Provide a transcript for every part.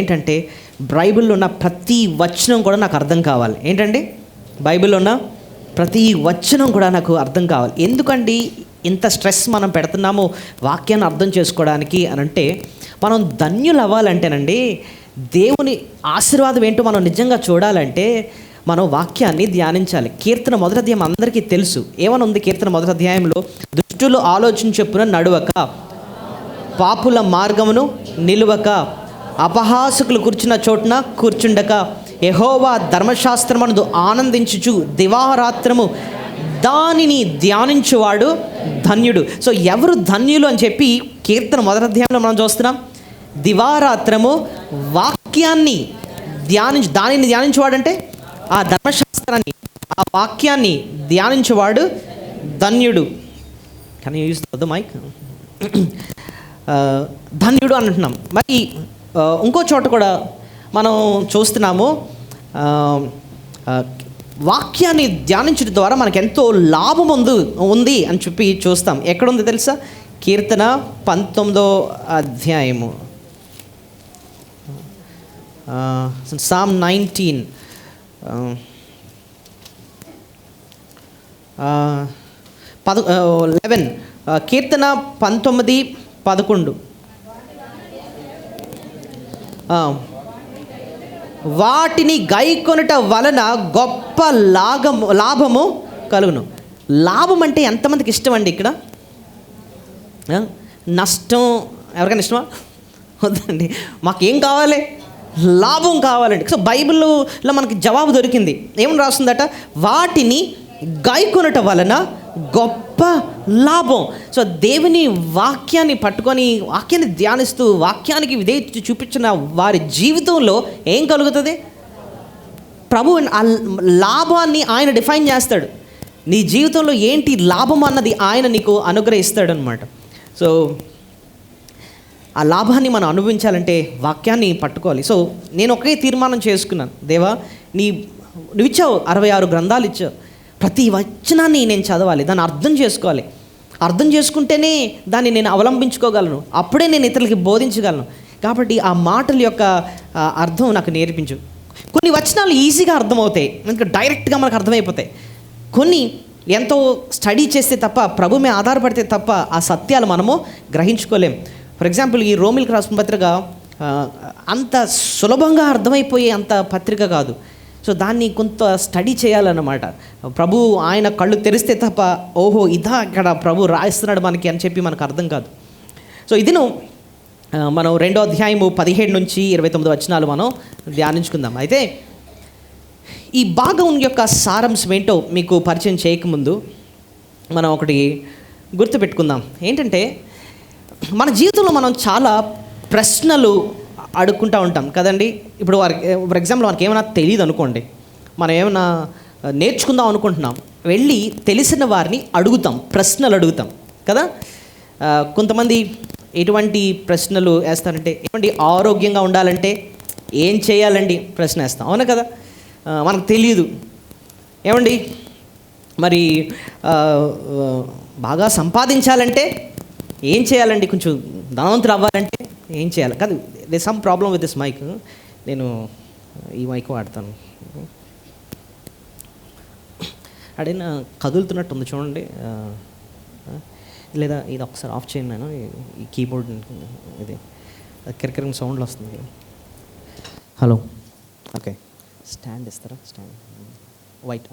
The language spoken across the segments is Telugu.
ఏంటంటే బైబిల్లో ఉన్న ప్రతి వచనం కూడా నాకు అర్థం కావాలి. ఏంటండి? బైబిల్లో ఉన్న ప్రతి వచనం కూడా నాకు అర్థం కావాలి. ఎందుకండి ఇంత స్ట్రెస్ మనం పెడుతున్నాము వాక్యాన్ని అర్థం చేసుకోవడానికి అని అంటే, మనం ధన్యులు అవ్వాలంటేనండి, దేవుని ఆశీర్వాదం ఏంటో మనం నిజంగా చూడాలంటే మనం వాక్యాన్ని ధ్యానించాలి. కీర్తన 1వ అధ్యాయం అందరికీ తెలుసు. ఏమని ఉంది కీర్తన 1వ అధ్యాయంలో? దుష్టులు ఆలోచన చొప్పున నడువక, పాపుల మార్గమును నిలువక, అపహాసకులు కూర్చున్న చోటున కూర్చుండక, యెహోవా ధర్మశాస్త్రమునందు ఆనందించుచు దివారాత్రము దానిని ధ్యానించువాడు ధన్యుడు. సో ఎవరు ధన్యులు అని చెప్పి కీర్తన 1వ అధ్యాయంలో మనం చూస్తున్నాం. దివారాత్రము వాక్యాన్ని దానిని ధ్యానించువాడంటే ఆ ధర్మశాస్త్రాన్ని, ఆ వాక్యాన్ని ధ్యానించువాడు ధన్యుడు. కానీ యూస్ ద మైక్. ధన్యుడు అని అంటున్నాం. మరి ఇంకో చోట కూడా మనం చూస్తున్నాము, వాక్యాన్ని ధ్యానించడం ద్వారా మనకు ఎంతో లాభం ఉంది అని చెప్పి చూస్తాం. ఎక్కడుంది తెలుసా? కీర్తన 19వ అధ్యాయము, Psalm 19, 11, కీర్తన 19:11. వాటిని గైకొనుట వలన గొప్ప లాభము కలుగును. లాభం అంటే ఎంతమందికి ఇష్టం అండి? ఇక్కడ నష్టం ఎవరికైనా ఇష్టమా? వద్దండి. మాకేం కావాలి? లాభం కావాలండి. సో బైబిల్లో మనకి జవాబు దొరికింది. ఏమని రాస్తుందట? వాటిని గైకొనుట వలన గొప్ప లాభం. సో దేవుని వాక్యాన్ని పట్టుకొని, వాక్యాన్ని ధ్యానిస్తూ, వాక్యానికి విధేయత చూపించిన వారి జీవితంలో ఏం కలుగుతుంది? ప్రభు ఆ లాభాన్ని ఆయన డిఫైన్ చేస్తాడు. నీ జీవితంలో ఏంటి లాభం అన్నది ఆయన నీకు అనుగ్రహిస్తాడు అనమాట. సో ఆ లాభాన్ని మనం అనుభవించాలంటే వాక్యాన్ని పట్టుకోవాలి. సో నేను ఒకే తీర్మానం చేసుకున్నాను, దేవా నువ్వు ఇచ్చావు, 66 గ్రంథాలు ఇచ్చావు, ప్రతి వచనాన్ని నేను చదవాలి, దాన్ని అర్థం చేసుకోవాలి. అర్థం చేసుకుంటేనే దాన్ని నేను అవలంబించుకోగలను, అప్పుడే నేను ఇతరులకి బోధించగలను. కాబట్టి ఆ మాటల యొక్క అర్థం నాకు నేర్పించు. కొన్ని వచనాలు ఈజీగా అర్థమవుతాయి, ఎందుకంటే డైరెక్ట్గా మనకు అర్థమైపోతాయి. కొన్ని ఎంతో స్టడీ చేస్తే తప్ప, ప్రభు మీద ఆధారపడితే తప్ప ఆ సత్యాలు మనము గ్రహించుకోలేం. ఫర్ ఎగ్జాంపుల్, ఈ రోమిల్కి రాసిన పత్రిక అంత సులభంగా అర్థమైపోయే అంత పత్రిక కాదు. సో దాన్ని కొంత స్టడీ చేయాలన్నమాట. ప్రభు ఆయన కళ్ళు తెరిస్తే తప్ప, ఓహో ఇదా ఇక్కడ ప్రభు రాయిస్తున్నాడు మనకి అని చెప్పి మనకు అర్థం కాదు. సో ఇది మనం 2వ అధ్యాయము 17 నుంచి 29 వచనాలు మనం ధ్యానించుకుందాం. అయితే ఈ భాగం యొక్క సారాంశం ఏంటో మీకు పరిచయం చేయకముందు మనం ఒకటి గుర్తుపెట్టుకుందాం. ఏంటంటే, మన జీవితంలో మనం చాలా ప్రశ్నలు అడుక్కుంటూ ఉంటాం కదండి. ఇప్పుడు ఫర్ ఎగ్జాంపుల్ మనకి ఏమైనా తెలియదు అనుకోండి, మనం ఏమైనా నేర్చుకుందాం అనుకుంటున్నాం, వెళ్ళి తెలిసిన వారిని అడుగుతాం, ప్రశ్నలు అడుగుతాం కదా. కొంతమంది ఎటువంటి ప్రశ్నలు వేస్తారంటే, ఏమండి ఆరోగ్యంగా ఉండాలంటే ఏం చేయాలండి ప్రశ్న వేస్తాం, అవునా కదా. మనకు తెలియదు. ఏమండి మరి బాగా సంపాదించాలంటే ఏం చేయాలండి, కొంచెం ధనవంతులు అవ్వాలంటే ఏం చేయాలి కాదు. They some problem with this mic. నేను ఈ మైక్ వాడతాను. అడైనా కదులుతున్నట్టు ఉంది చూడండి, లేదా ఇది ఒకసారి ఆఫ్ చేయండి. నేను ఈ కీబోర్డ్ ఇది కిరకిరం సౌండ్లు వస్తుంది. Hello, okay. స్టాండ్ ఇస్తారా? Stand white.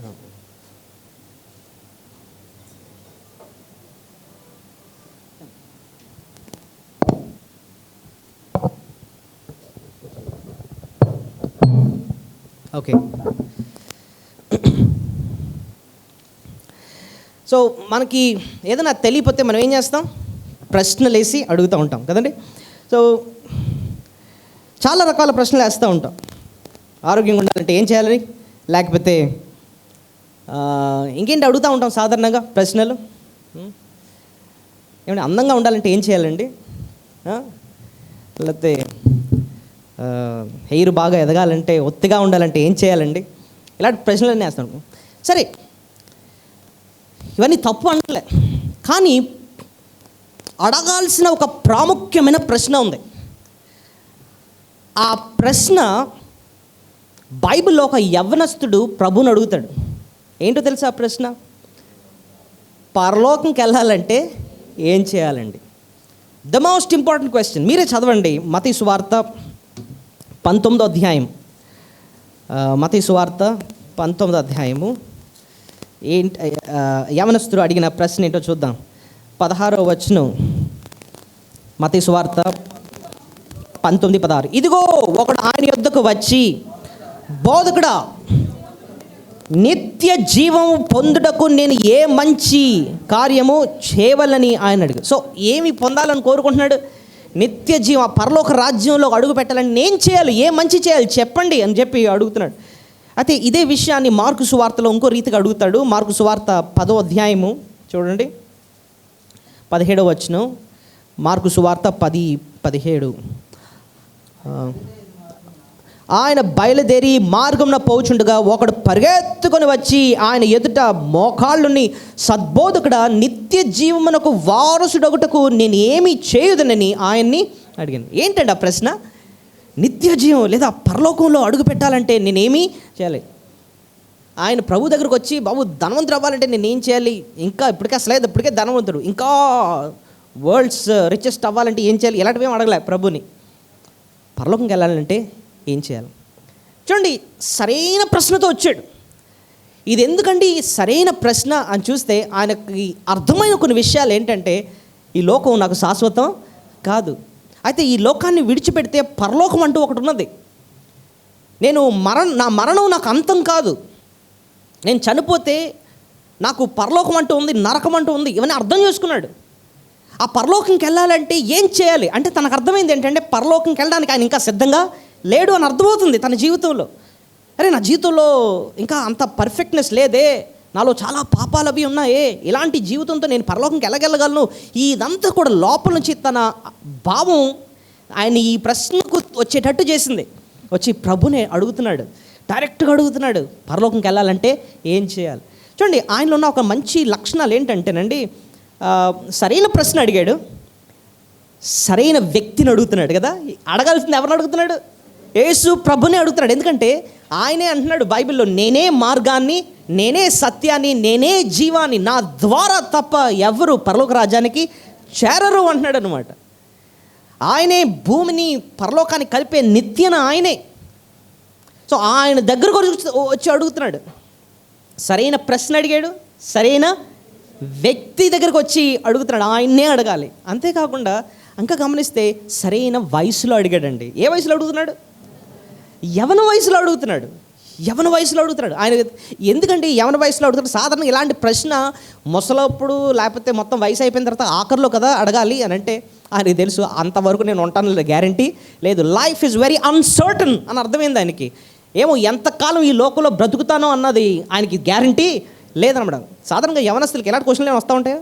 ఓకే. సో మనకి ఏదైనా తెలియకపోతే మనం ఏం చేస్తాం? ప్రశ్నలు వేసి అడుగుతూ ఉంటాం కదండి. సో చాలా రకాల ప్రశ్నలు వేస్తూ ఉంటాం. ఆరోగ్యంగా ఉండాలంటే ఏం చేయాలని, లేకపోతే ఇంకేంటి అడుగుతూ ఉంటాం సాధారణంగా ప్రశ్నలు. ఏమంటే అందంగా ఉండాలంటే ఏం చేయాలండి, లేకపోతే హెయిర్ బాగా ఎదగాలంటే, ఒత్తిగా ఉండాలంటే ఏం చేయాలండి, ఇలాంటి ప్రశ్నలన్నీ వేస్తాను. సరే, ఇవన్నీ తప్పు అనలే, కానీ అడగాల్సిన ఒక ప్రాముఖ్యమైన ప్రశ్న ఉంది. ఆ ప్రశ్న బైబిల్లో ఒక యవ్వనస్తుడు ప్రభుని అడుగుతాడు. ఏంటో తెలుసా ఆ ప్రశ్న? పరలోకంకి వెళ్ళాలంటే ఏం చేయాలండి? The most important question. మీరే చదవండి మత్తయి సువార్త 19వ అధ్యాయం. మత్తయి సువార్త 19వ అధ్యాయము. ఏంటి యవనస్తుడు అడిగిన ప్రశ్న ఏంటో చూద్దాం. 16వ వచనం, మత్తయి సువార్త 19:16. ఇదిగో ఒకడు ఆయన యొద్దకు వచ్చి, బోధకుడా, నిత్య జీవము పొందుటకు నేను ఏ మంచి కార్యము చేయవలని ఆయన అడిగాడు. సో ఏమి పొందాలని కోరుకుంటున్నాడు? నిత్య జీవం, పరలోక రాజ్యంలో అడుగు పెట్టాలని నేను చేయాలి, ఏ మంచి చేయాలి చెప్పండి అని చెప్పి అడుగుతున్నాడు. అయితే ఇదే విషయాన్ని మార్కు సువార్తలో ఇంకో రీతిగా అడుగుతాడు. మార్కు సువార్త 10వ అధ్యాయము చూడండి, 17వ వచనం. మార్కు సువార్త 10:17. ఆయన బయలుదేరి మార్గంలో పోచుండగా ఒకడు పరిగెత్తుకొని వచ్చి ఆయన ఎదుట మోకాళ్ళుని, సద్బోధకుడా, నిత్య జీవమునకు వారసుడొకటకు నేను ఏమి చేయుదనని ఆయన్ని అడిగాను. ఏంటండి ఆ ప్రశ్న? నిత్య జీవం లేదా పరలోకంలో అడుగు పెట్టాలంటే నేనేమి చేయాలి? ఆయన ప్రభు దగ్గరకు వచ్చి, బాబు ధనవంతుడు అవ్వాలంటే నేనేం చేయాలి? ఇంకా ఇప్పటికే అసలేదు, ఇప్పటికే ధనవంతుడు, ఇంకా వరల్డ్స్ రిచెస్ట్ అవ్వాలంటే ఏం చేయాలి? ఇలాంటివి ఏం అడగలే ప్రభుని. పరలోకంకి వెళ్ళాలంటే ఏం చేయాలి? చూడండి, సరైన ప్రశ్నతో వచ్చాడు. ఇది ఎందుకండి సరైన ప్రశ్న అని చూస్తే ఆయనకి అర్థమైన కొన్ని విషయాలు ఏంటంటే, ఈ లోకం నాకు శాశ్వతం కాదు. అయితే ఈ లోకాన్ని విడిచిపెడితే పరలోకం అంటూ ఒకటి ఉన్నది. నా మరణం నాకు అంతం కాదు. నేను చనిపోతే నాకు పరలోకం అంటూ ఉంది, నరకం అంటూ ఉంది. ఇవన్నీ అర్థం చేసుకున్నాడు. ఆ పరలోకంకి వెళ్ళాలంటే ఏం చేయాలి అంటే తనకు అర్థమైంది ఏంటంటే, పరలోకంకి వెళ్ళడానికి ఆయన ఇంకా సిద్ధంగా లేడు అని అర్థమవుతుంది తన జీవితంలో. అరే, నా జీవితంలో ఇంకా అంత పర్ఫెక్ట్నెస్ లేదే, నాలో చాలా పాపాలు అవి ఉన్నాయే, ఇలాంటి జీవితంతో నేను పరలోకంకి వెళ్ళగలను. ఇదంతా కూడా లోపల నుంచి తన భావం ఆయన ఈ ప్రశ్నకు వచ్చేటట్టు చేసింది. వచ్చి ప్రభునే అడుగుతున్నాడు, డైరెక్ట్గా అడుగుతున్నాడు, పరలోకంకి వెళ్ళాలంటే ఏం చేయాలి? చూడండి, ఆయనలో ఉన్న ఒక మంచి లక్షణాలు ఏంటంటేనండి, సరైన ప్రశ్న అడిగాడు, సరైన వ్యక్తిని అడుగుతున్నాడు కదా. అడగాల్సింది ఎవరిని అడుగుతున్నాడు? యేసు ప్రభునే అడుగుతున్నాడు. ఎందుకంటే ఆయనే అంటున్నాడు బైబిల్లో, నేనే మార్గాన్ని, నేనే సత్యాన్ని, నేనే జీవాన్ని, నా ద్వారా తప్ప ఎవరు పరలోక రాజ్యానికి చేరరు అంటున్నాడు అనమాట. ఆయనే భూమిని పరలోకాన్ని కలిపే నిత్యన ఆయనే. సో ఆయన దగ్గరకు వచ్చి అడుగుతున్నాడు, సరైన ప్రశ్న అడిగాడు, సరైన వ్యక్తి దగ్గరకు వచ్చి అడుగుతున్నాడు. ఆయన్నే అడగాలి. అంతేకాకుండా ఇంకా గమనిస్తే సరైన వయసులో అడిగాడండి. ఏ వయసులో అడుగుతున్నాడు? యవన వయసులో అడుగుతున్నాడు. యవన వయసులో అడుగుతున్నాడు ఆయన. ఎందుకంటే యవన వయసులో అడుగుతాడు. సాధారణంగా ఇలాంటి ప్రశ్న ముసలప్పుడు లేకపోతే మొత్తం వయసు అయిపోయిన తర్వాత ఆఖరిలో కదా అడగాలి అని అంటే ఆయనకి తెలుసు, అంతవరకు నేను ఉంటాను గ్యారంటీ లేదు. లైఫ్ ఈజ్ వెరీ అన్సర్టన్ అని అర్థమైంది ఆయనకి. ఏమో ఎంతకాలం ఈ లోకంలో బ్రతుకుతానో అన్నది ఆయనకి గ్యారంటీ లేదనమాట. సాధారణంగా యవనస్తులకి ఎలాంటి క్వశ్చన్లు ఏమైనా వస్తూ ఉంటాయో,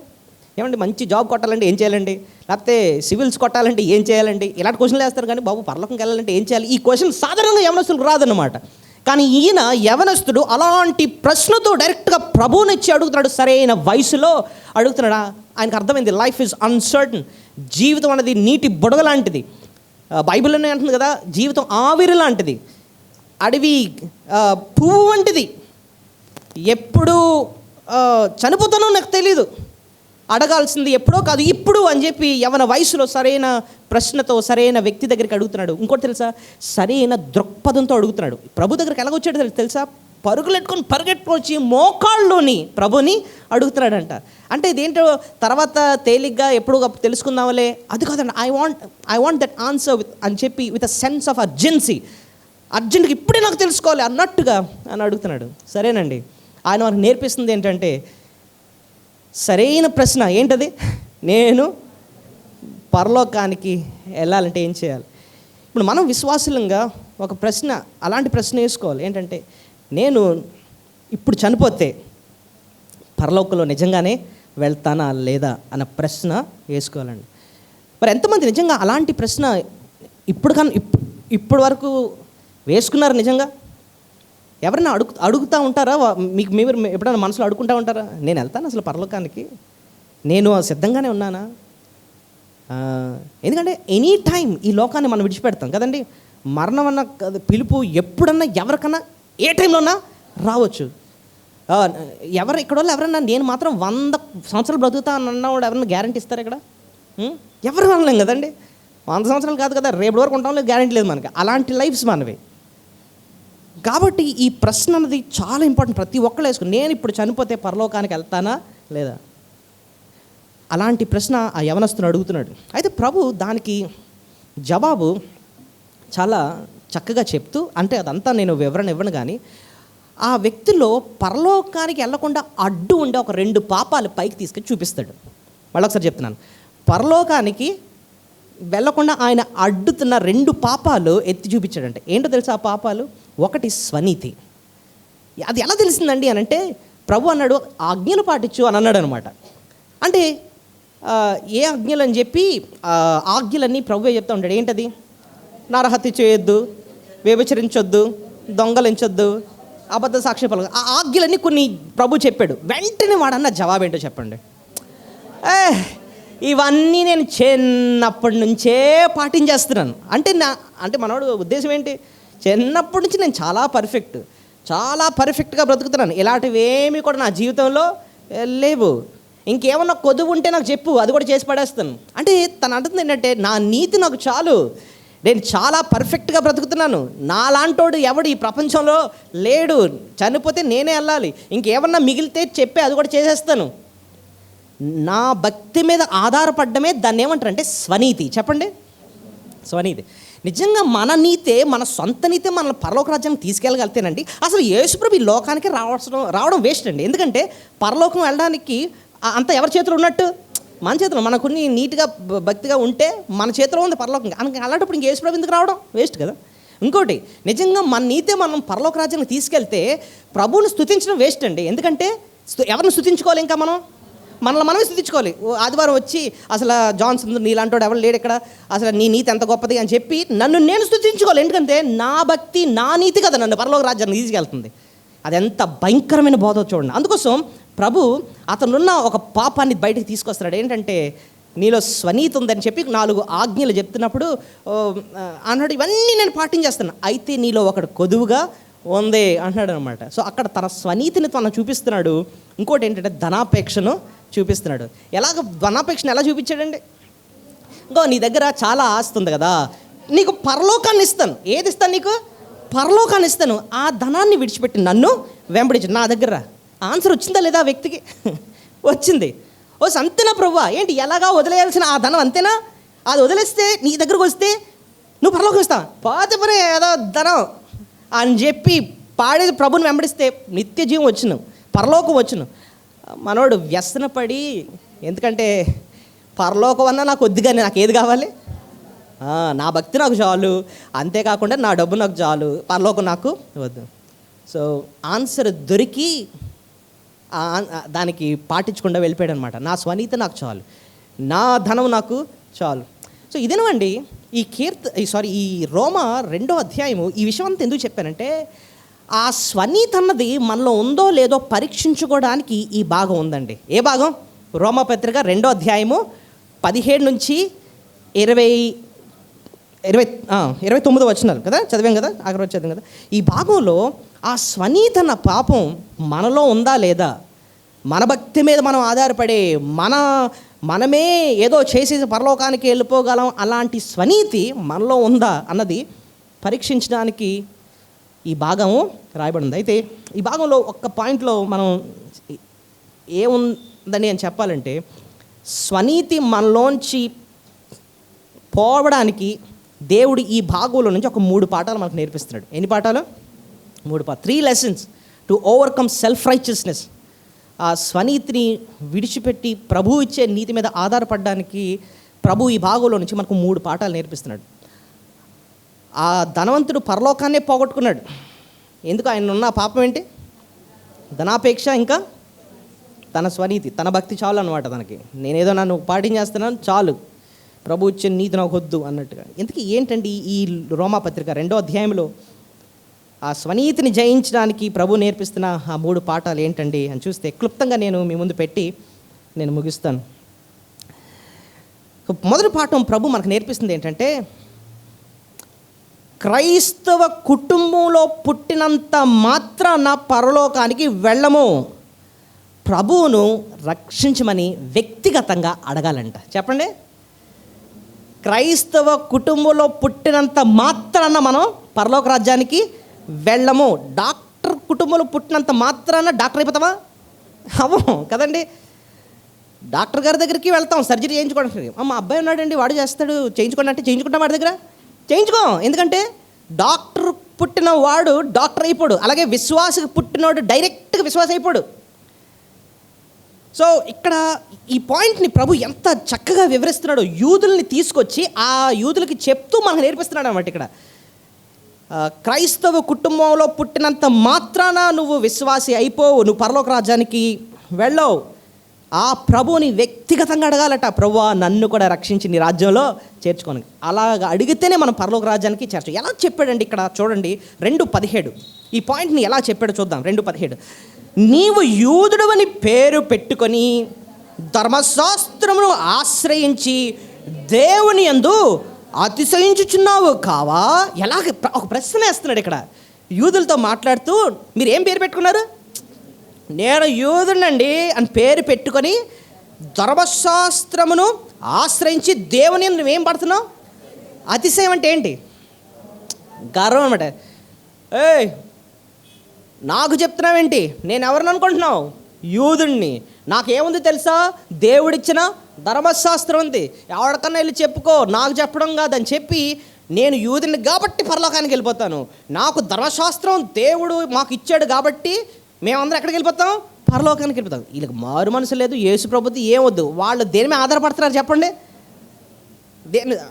ఏమండి మంచి జాబ్ కొట్టాలంటే ఏం చేయాలండి, లేకపోతే సివిల్స్ కొట్టాలంటే ఏం చేయాలండి, ఇలాంటి క్వశ్చన్లు వేస్తారు. కానీ బాబు పరలోకంకి వెళ్ళాలంటే ఏం చేయాలి? ఈ క్వశ్చన్ సాధారణంగా యవనస్తులకు రాదన్నమాట. కానీ ఈయన యవనస్తుడు అలాంటి ప్రశ్నతో డైరెక్ట్గా ప్రభువునిచ్చి అడుగుతున్నాడు. సరైన వయసులో అడుగుతున్నాడా. ఆయనకు అర్థమైంది, లైఫ్ ఈజ్ అన్సర్టన్. జీవితం అనేది నీటి బుడగ లాంటిది. బైబిల్లోనే అంటుంది కదా, జీవితం ఆవిరి లాంటిది, అడవి పువ్వు వంటిది. ఎప్పుడు చనిపోతానో నాకు తెలీదు. అడగాల్సింది ఎప్పుడో కాదు, ఇప్పుడు అని చెప్పి యవన వయసులో సరైన ప్రశ్నతో సరైన వ్యక్తి దగ్గరికి అడుగుతున్నాడు. ఇంకోటి తెలుసా, సరైన దృక్పథంతో అడుగుతున్నాడు. ప్రభు దగ్గరికి ఎలాగొచ్చాడు తెలుసా? పరిగెట్టుకొని వచ్చి మోకాళ్ళలోని ప్రభుని అడుగుతున్నాడంట. అంటే ఇదేంటో తర్వాత తేలిగ్గా ఎప్పుడు తెలుసుకుందామలే, అది కాదండి. ఐ వాంట్ దట్ ఆన్సర్ అని చెప్పి with a sense of urgency, అర్జెంట్గా ఇప్పుడే నాకు తెలుసుకోవాలి అన్నట్టుగా అని అడుగుతున్నాడు. సరేనండి, ఆయన మనకు నేర్పిస్తుంది ఏంటంటే సరైన ప్రశ్న ఏంటది? నేను పరలోకానికి వెళ్ళాలంటే ఏం చేయాలి? ఇప్పుడు మనం విశ్వాసులంగా ఒక ప్రశ్న, అలాంటి ప్రశ్న వేసుకోవాలి. ఏంటంటే, నేను ఇప్పుడు చనిపోతే పరలోకంలో నిజంగానే వెళ్తానా లేదా అన్న ప్రశ్న వేసుకోవాలండి. మరి ఎంతమంది నిజంగా అలాంటి ప్రశ్న ఇప్పటి వరకు వేసుకున్నారు? నిజంగా ఎవరైనా అడుగుతూ ఉంటారా? మీరు ఎప్పుడైనా మనసులో అడుగుకుంటూ ఉంటారా, నేను వెళ్తాను అసలు పరలోకానికి, నేను సిద్ధంగానే ఉన్నానా? ఎందుకంటే ఎనీ టైం ఈ లోకాన్ని మనం విడిచిపెడతాం కదండి. మరణం అన్న పిలుపు ఎప్పుడన్నా ఎవరికన్నా ఏ టైంలోనా రావచ్చు. ఎవరు ఇక్కడ వాళ్ళు ఎవరన్నా నేను మాత్రం 100 సంవత్సరాలు బ్రతుకుతా అన్నవాడు ఎవరన్నా గ్యారంటీ ఇస్తారు ఇక్కడ? ఎవరు అనలేం కదండి. 100 సంవత్సరాలు కాదు కదా, రేపు వరకు ఉంటాం లేదు, గ్యారంటీ లేదు మనకి. అలాంటి లైఫ్స్ మనవి. కాబట్టి ఈ ప్రశ్న అన్నది చాలా ఇంపార్టెంట్. ప్రతి ఒక్కళ్ళు వేసుకుని నేను ఇప్పుడు చనిపోతే పరలోకానికి వెళ్తానా లేదా అలాంటి ప్రశ్న ఆ యవనస్తుని అడుగుతున్నాడు. అయితే ప్రభు దానికి జవాబు చాలా చక్కగా చెప్తూ, అంటే అదంతా నేను వివరణ ఇవ్వను కానీ, ఆ వ్యక్తిలో పరలోకానికి వెళ్లకుండా అడ్డు ఉండే ఒక 2 పాపాలు పైకి తీసుకొని చూపిస్తాడు. మళ్ళీ ఒకసారి చెప్తున్నాను, పరలోకానికి వెళ్ళకుండా ఆయన అడ్డుతున్న 2 పాపాలు ఎత్తి చూపించాడంటే ఏంటో తెలుసా? ఆ పాపాలు, ఒకటి స్వనీతి. అది ఎలా తెలిసిందండి అని అంటే, ప్రభు అన్నాడు ఆజ్ఞలు పాటించు అని అన్నాడు అనమాట. అంటే ఏ ఆజ్ఞలు అని చెప్పి ఆజ్ఞలన్నీ ప్రభువే చెప్తా ఉంటాడు. ఏంటది? నరహత్య చేయొద్దు, వ్యభిచరించొద్దు, దొంగలించొద్దు, అబద్ధ సాక్షి పలక. ఆ ఆజ్ఞలన్నీ కొన్ని ప్రభు చెప్పాడు. వెంటనే వాడన్న జవాబు ఏంటో చెప్పండి. ఇవన్నీ నేను చిన్నప్పటి నుంచే పాటించేస్తున్నాను అంటే మనోడు ఉద్దేశం ఏంటి? చిన్నప్పటి నుంచి నేను చాలా పర్ఫెక్ట్గా బ్రతుకుతున్నాను, ఇలాంటివి ఏమీ కూడా నా జీవితంలో లేవు, ఇంకేమన్నా కొదువు ఉంటే నాకు చెప్పు, అది కూడా చేసి పడేస్తాను. అంటే తను అంటుంది ఏంటంటే, నా నీతి నాకు చాలు, నేను చాలా పర్ఫెక్ట్గా బ్రతుకుతున్నాను, నాలాంటోడు ఎవడు ఈ ప్రపంచంలో లేడు, చనిపోతే నేనే వెళ్ళాలి, ఇంకేమన్నా మిగిలితే చెప్పి అది కూడా చేసేస్తాను. నా భక్తి మీద ఆధారపడ్డమే దాన్ని ఏమంటారంటే స్వనీతి. చెప్పండి, స్వనీతి. నిజంగా మన నీతే, మన సొంత నీతే మన పరలోక రాజ్యానికి తీసుకెళ్ళగలితేనండి అసలు యేసుప్రభు ఈ లోకానికి రావడం వేస్ట్ అండి. ఎందుకంటే పరలోకం వెళ్ళడానికి అంత ఎవరి చేతిలో ఉన్నట్టు? మన చేతిలో. మనకున్ని నీట్గా భక్తిగా ఉంటే మన చేతిలో ఉంది పరలోకం. అలాంటప్పుడు ఇంక యేసుప్రభు ఎందుకు రావడం? వేస్ట్ కదా. ఇంకోటి, నిజంగా మన నీతే మనం పరలోక రాజ్యానికి తీసుకెళ్తే ప్రభువుని స్తుతించడం వేస్ట్ అండి. ఎందుకంటే ఎవరిని స్తుతించుకోవాలి? ఇంకా మనల్ని మనమే స్థుతించుకోవాలి. ఆదివారం వచ్చి అసలు జాన్సన్ నీలాంటోడు ఎవరు లేడు ఇక్కడ, అసలు నీ నీతి ఎంత గొప్పది అని చెప్పి నన్ను నేను స్థుతించుకోవాలి. ఎందుకంటే నా భక్తి, నా నీతి కదా నన్ను పరలోక రాజ్యాన్ని తీసుకెళ్తుంది. అది ఎంత భయంకరమైన బోధ చూడండి. అందుకోసం ప్రభు అతనున్న ఒక పాపాన్ని బయటకు తీసుకొస్తున్నాడు. ఏంటంటే, నీలో స్వనీతి ఉందని చెప్పి 4 ఆజ్ఞలు చెప్తున్నప్పుడు అన్నాడు, ఇవన్నీ నేను పాటించేస్తాను, అయితే నీలో ఒకడు కొదువుగా ఉంది అంటున్నాడు అనమాట. సో అక్కడ తన స్వనీతిని తను చూపిస్తున్నాడు. ఇంకోటి ఏంటంటే ధనాపేక్షను చూపిస్తున్నాడు. ఎలాగ ధనాపేక్షను ఎలా చూపించాడండి? ఇంకో నీ దగ్గర చాలా ఆస్తి ఉంది కదా, నీకు పరలోకాన్ని ఇస్తాను. ఏది ఇస్తాను? నీకు పరలోకాన్ని ఇస్తాను. ఆ ధనాన్ని విడిచిపెట్టి నన్ను వెంబడించు. నా దగ్గర ఆన్సర్ వచ్చిందా లేదా ఆ వ్యక్తికి? వచ్చింది. అంతేనా ప్రభువా? ఏంటి ఎలాగా వదిలేయాల్సిన ఆ ధనం అంతేనా? అది వదిలేస్తే నీ దగ్గరకు వస్తే నువ్వు పరలోకం ఇస్తావు, పాతి పని ఏదో ధనం అని చెప్పి పాడేది ప్రభుని వెంబడిస్తే నిత్య జీవం వచ్చును, పరలోకం వచ్చును. మనోడు వ్యసనపడి, ఎందుకంటే పరలోకం అన్నా నాకు వద్దుగానే, నాకు ఏది కావాలి? నా భక్తి నాకు చాలు, అంతేకాకుండా నా డబ్బు నాకు చాలు, పరలోకం నాకు వద్దు. సో ఆన్సర్ దొరికి దానికి పాటించకుండా వెళ్ళిపోయాడు అనమాట. నా స్వనీతి నాకు చాలు, నా ధనం నాకు చాలు. సో ఇదేనండి ఈ రోమా 2వ అధ్యాయము ఈ విషయం అంతా ఎందుకు చెప్పానంటే, ఆ స్వనీతి అన్నది మనలో ఉందో లేదో పరీక్షించుకోవడానికి ఈ భాగం ఉందండి. ఏ భాగం? రోమా పత్రిక 2వ అధ్యాయము 17 నుంచి 29 వచనాలు కదా చదివాం కదా, ఆఖరి చదివాం కదా. ఈ భాగంలో ఆ స్వనీతి అన్న పాపం మనలో ఉందా లేదా, మన భక్తి మీద మనం ఆధారపడే మనమే ఏదో చేసి పరలోకానికి వెళ్ళిపోగలం అలాంటి స్వనీతి మనలో ఉందా అన్నది పరీక్షించడానికి ఈ భాగము రాయబడింది. అయితే ఈ భాగంలో ఒక్క పాయింట్లో మనం ఏముందని అని చెప్పాలంటే, స్వనీతి మనలోంచి పోవడానికి దేవుడు ఈ భాగంలో నుంచి ఒక 3 పాఠాలు మనకు నేర్పిస్తున్నాడు. ఎన్ని పాఠాలు? 3 lessons to overcome self righteousness. ఆ స్వనీతిని విడిచిపెట్టి ప్రభు ఇచ్చే నీతి మీద ఆధారపడడానికి ప్రభు ఈ భాగంలో నుంచి మనకు 3 పాఠాలు నేర్పిస్తున్నాడు. ఆ ధనవంతుడు పరలోకాన్నే పోగొట్టుకున్నాడు. ఎందుకు? ఆయన ఉన్న పాపం ఏంటి? ధనాపేక్ష, ఇంకా తన స్వనీతి, తన భక్తి చాలు అనమాట తనకి. నేనేదో నన్ను పాటించేస్తున్నాను చాలు, ప్రభు ఇచ్చే నీతి నాకు వద్దు అన్నట్టుగా. ఎందుకు ఏంటండి ఈ రోమా పత్రిక 2వ అధ్యాయంలో ఆ స్వనీతిని జయించడానికి ప్రభు నేర్పిస్తున్న ఆ 3 పాఠాలు ఏంటండి అని చూస్తే, క్లుప్తంగా నేను మీ ముందు పెట్టి నేను ముగిస్తాను. మొదటి పాఠం ప్రభు మనకు నేర్పిస్తుంది ఏంటంటే, క్రైస్తవ కుటుంబంలో పుట్టినంత మాత్రాన పరలోకానికి వెళ్ళము. ప్రభువును రక్షించమని వ్యక్తిగతంగా అడగాలంట. చెప్పండి, క్రైస్తవ కుటుంబంలో పుట్టినంత మాత్రాన మనం పరలోక రాజ్యానికి వెళ్ళము. డాక్టర్ కుటుంబంలో పుట్టినంత మాత్రాన డాక్టర్ అయిపోతావా? అవ్వం కదండి. డాక్టర్ గారి దగ్గరికి వెళ్తాం సర్జరీ చేయించుకోవడానికి. మా అబ్బాయి ఉన్నాడండి, వాడు చేస్తాడు, చేయించుకోండి అంటే చేయించుకుంటాం. వాడి దగ్గర చేయించుకోం. ఎందుకంటే డాక్టర్ పుట్టిన వాడు డాక్టర్ అయిపోడు. అలాగే విశ్వాసకు పుట్టినవాడు డైరెక్ట్గా విశ్వాస అయిపోడు. సో ఇక్కడ ఈ పాయింట్ని ప్రభు ఎంత చక్కగా వివరిస్తున్నాడో, యూదుల్ని తీసుకొచ్చి ఆ యూదులకి చెప్తూ మనకు నేర్పిస్తున్నాడు అన్నమాట. ఇక్కడ క్రైస్తవ కుటుంబంలో పుట్టినంత మాత్రాన నువ్వు విశ్వాసి అయిపోవు, నువ్వు పరలోక రాజ్యానికి వెళ్ళవు. ఆ ప్రభువుని వ్యక్తిగతంగా అడగాలట. ప్రభువా నన్ను కూడా రక్షించి నీ రాజ్యంలో చేర్చుకోను. అలాగా అడిగితేనే మనం పరలోక రాజ్యానికి చేర్చు. ఎలా చెప్పాడండి ఇక్కడ చూడండి, 2:17 ఈ పాయింట్ని ఎలా చెప్పాడో చూద్దాం. 2:17 నీవు యూదుడవని పేరు పెట్టుకొని ధర్మశాస్త్రమును ఆశ్రయించి దేవుని యందు అతిశయించుచున్నావు కావా? ఎలాగ ఒక ప్రశ్న వేస్తున్నాడు ఇక్కడ యూదులతో మాట్లాడుతూ. మీరు ఏం పేరు పెట్టుకున్నారు? నేను యూదునండి అని పేరు పెట్టుకొని ధర్మశాస్త్రమును ఆశ్రయించి దేవుని నువ్వేం పడుతున్నావు? అతిశయం అంటే ఏంటి? గర్వం అనమాట. ఏయ్ నాకు చెప్తున్నావేంటి? నేను ఎవరిని అనుకుంటున్నావు? యూదుణ్ణి. నాకేముంది తెలుసా? దేవుడిచ్చిన ధర్మశాస్త్రం ఉంది, ఎవరికన్నా వెళ్ళి చెప్పుకో, నాకు చెప్పడం కాదని చెప్పి నేను యూదుని కాబట్టి పరలోకానికి వెళ్ళిపోతాను. నాకు ధర్మశాస్త్రం దేవుడు మాకు ఇచ్చాడు కాబట్టి మేమందరం ఎక్కడికి వెళ్ళిపోతాం? పరలోకానికి వెళ్ళిపోతాం. వీళ్ళకి మారు మనసు లేదు, యేసు ప్రభుత్వం ఏమొద్దు. వాళ్ళు దేని మీద ఆధారపడుతున్నారు చెప్పండి?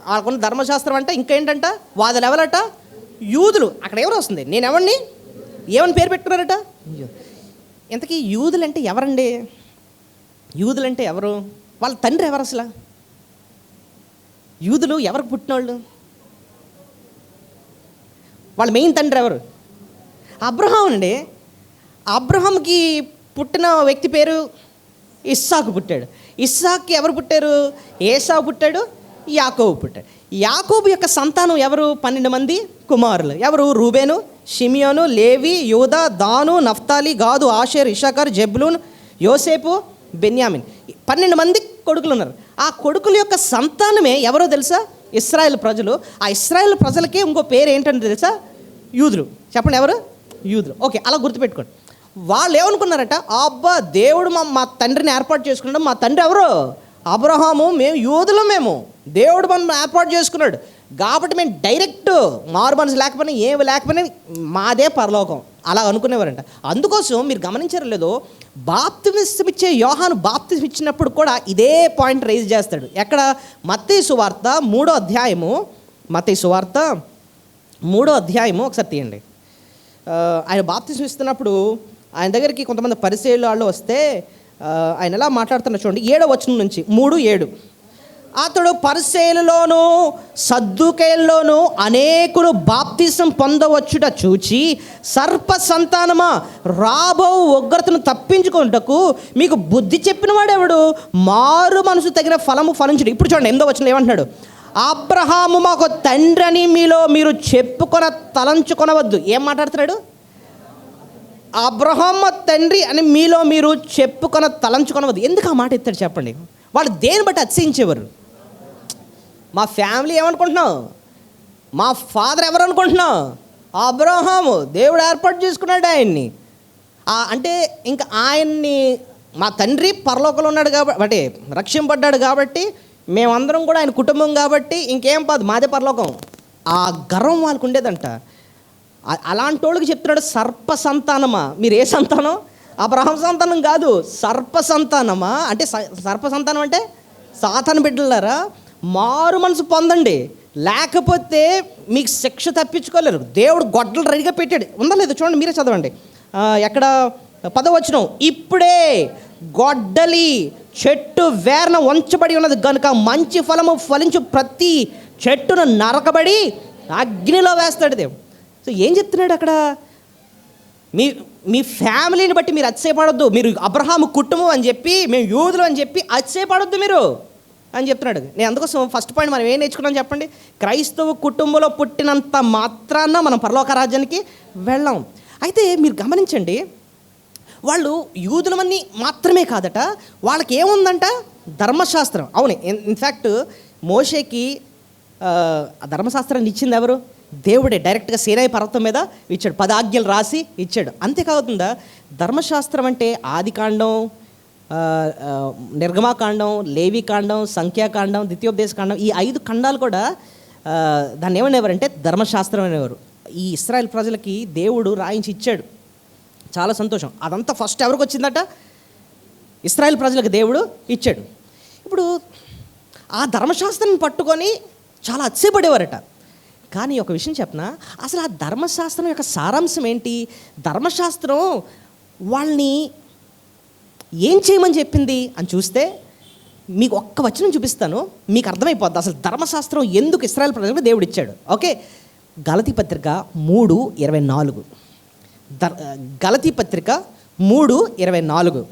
వాళ్ళకున్న ధర్మశాస్త్రం అంటే ఇంకేంటంట, వాళ్ళ ఎవరట? యూదులు. అక్కడ ఎవరు వస్తుంది? నేను ఎవరిని ఏమని పేరు పెట్టుకున్నారట? ఇంతకీ యూదులు అంటే ఎవరండి? యూదులు అంటే ఎవరు? వాళ్ళ తండ్రి ఎవరు అసలు? యూదులు ఎవరికి పుట్టినోళ్ళు? వాళ్ళ మెయిన్ తండ్రి ఎవరు? అబ్రహాం అండి. అబ్రహాంకి పుట్టిన వ్యక్తి పేరు ఇస్సాకు పుట్టాడు. ఇస్సాక్కి ఎవరు పుట్టారు? ఏసావు పుట్టాడు, యాకోబు పుట్టాడు. యాకోబు యొక్క సంతానం ఎవరు? 12 మంది కుమారులు. ఎవరు? రూబేను, షిమియోను, లేవి, యూదా, దాను, నఫ్తాలి, గాదు, ఆషేర్, ఇషాకర్, జెబ్లూన్, యోసేపు, బెన్యామిన్. 12 మంది కొడుకులు ఉన్నారు. ఆ కొడుకుల యొక్క సంతానమే ఎవరో తెలుసా? ఇశ్రాయేల్ ప్రజలు. ఆ ఇశ్రాయేల్ ప్రజలకే ఇంకో పేరు ఏంటంటే తెలుసా? యూదులు. చెప్పండి ఎవరు? యూదులు. ఓకే, అలా గుర్తుపెట్టుకోండి. వాళ్ళు ఏమనుకున్నారట? అబ్బా దేవుడు మా తండ్రిని ఏర్పాటు చేసుకున్నాడు. మా తండ్రి ఎవరు? అబ్రహాము. మేము యూదులు. మేము దేవుడు మనం ఏర్పాటు చేసుకున్నాడు కాబట్టి మేము డైరెక్ట్ మారు మనసు లేకపోయినా ఏమి లేకపోయినా మాదే పరలోకం అలా అనుకునేవారంట. అందుకోసం మీరు గమనించారో లేదో, బాప్తిసం ఇచ్చే యోహాను బాప్తిసం ఇచ్చినప్పుడు కూడా ఇదే పాయింట్ రైజ్ చేస్తాడు. ఎక్కడ? మత్తయి సువార్త 3వ అధ్యాయము. మత్తయి సువార్త 3వ అధ్యాయము ఒకసారి తీయండి. ఆయన బాప్తిసం ఇస్తున్నప్పుడు ఆయన దగ్గరికి కొంతమంది పరిసయ్యుల వాళ్ళు వస్తే ఆయన ఎలా మాట్లాడుతున్నా చూడండి. 7వ వచనం నుంచి 3:7 అతడు పరిసయ్యులలోనూ సద్దూకయ్యుల్లోనూ అనేకులు బాప్తిసం పొందవచ్చుట చూచి, సర్ప సంతానమా, రాబో ఉగ్రతను తప్పించుకొనుటకు మీకు బుద్ధి చెప్పిన వాడెవడు? మారు మనసు తగిన ఫలము ఫలించుడు. ఇప్పుడు చూడండి 8వ వచనం ఏమంటున్నాడు? అబ్రహాము మాకు తండ్రి అని మీలో మీరు తలంచుకొనవద్దు. ఏం మాట్లాడుతున్నాడు? అబ్రహాము తండ్రి అని మీలో మీరు తలంచుకొనవద్దు. ఎందుకు ఆ మాట ఎత్తాడు చెప్పండి? వాళ్ళు దేని బట్టి అతిశయించేవారు? మా ఫ్యామిలీ ఏమనుకుంటున్నావు? మా ఫాదర్ ఎవరు అనుకుంటున్నావు? అబ్రహాము. దేవుడు ఏర్పాటు చేసుకున్నాడు ఆయన్ని. అంటే ఇంకా ఆయన్ని మా తండ్రి పరలోకంలో ఉన్నాడు కాబట్టి, రక్షింపడ్డాడు కాబట్టి, మేమందరం కూడా ఆయన కుటుంబం కాబట్టి ఇంకేం కాదు, మాదే పరలోకం. ఆ గర్వం వాళ్ళకు ఉండేదంట. అలాంటి వాళ్ళకి చెప్తున్నాడు, సర్ప సంతానమా. మీరు ఏ సంతానం? అబ్రహాం సంతానం కాదు, సర్ప సంతానమా. అంటే సర్ప సంతానం అంటే సాతాను బిడ్డలారా, మారు మనసు పొందండి, లేకపోతే మీకు శిక్ష తప్పించుకోలేరు. దేవుడు గొడ్డలు రెడీగా పెట్టాడు. ఉందా లేదు చూడండి, మీరే చదవండి. ఎక్కడ? 10వ వచనం. ఇప్పుడే గొడ్డలి చెట్టు వేర్న ఉంచబడి ఉన్నది కనుక మంచి ఫలము ఫలించు ప్రతి చెట్టును నరకబడి అగ్నిలో వేస్తాడు దేవుడు. సో ఏం చెప్తున్నాడు అక్కడ? మీ ఫ్యామిలీని బట్టి మీరు అతిశయపడొద్దు. మీరు అబ్రహాము కుటుంబం అని చెప్పి, మేము యూదులు అని చెప్పి అతిశయపడొద్దు. మీరు అని చెప్తున్నాడు. నేను అందుకోసం ఫస్ట్ పాయింట్ మనం ఏం నేర్చుకున్నాం చెప్పండి. క్రైస్తవ కుటుంబంలో పుట్టినంత మాత్రాన మనం పరలోక రాజ్యానికి వెళ్ళాం. అయితే మీరు గమనించండి, వాళ్ళు యూదులమని మాత్రమే కాదట, వాళ్ళకి ఏముందంట, ధర్మశాస్త్రం. అవును, ఇన్ఫ్యాక్ట్ మోషేకి ధర్మశాస్త్రాన్ని ఇచ్చింది ఎవరు? దేవుడే డైరెక్ట్గా సీనాయి పర్వతం మీద ఇచ్చాడు, 10 ఆజ్ఞలు రాసి ఇచ్చాడు. అంతేకాకుండా ధర్మశాస్త్రం అంటే ఆదికాండం, నిర్గమాకాండం, లేవికాండం, సంఖ్యాకాండం, ద్వితీయోపదేశకాండం, ఈ 5 ఖండాలు కూడా దాన్ని ఏమనేవారంటే ధర్మశాస్త్రం అనేవారు. ఈ ఇశ్రాయేల్ ప్రజలకి దేవుడు రాయించి ఇచ్చాడు. చాలా సంతోషం. అదంతా ఫస్ట్ ఎవరికి వచ్చిందట? ఇశ్రాయేల్ ప్రజలకు దేవుడు ఇచ్చాడు. ఇప్పుడు ఆ ధర్మశాస్త్రాన్ని పట్టుకొని చాలా అతిశయపడేవారట. కానీ ఒక విషయం చెప్పనా, అసలు ఆ ధర్మశాస్త్రం యొక్క సారాంశం ఏంటి? ధర్మశాస్త్రం వాళ్ళని ఏం చేయమని చెప్పింది అని చూస్తే మీకు ఒక్క వచనం చూపిస్తాను, మీకు అర్థమైపోద్ది అసలు ధర్మశాస్త్రం ఎందుకు ఇశ్రాయేల్ ప్రజలకు దేవుడు ఇచ్చాడు. ఓకే, గలతీ పత్రిక 3:24. గలతీ పత్రిక 3:24.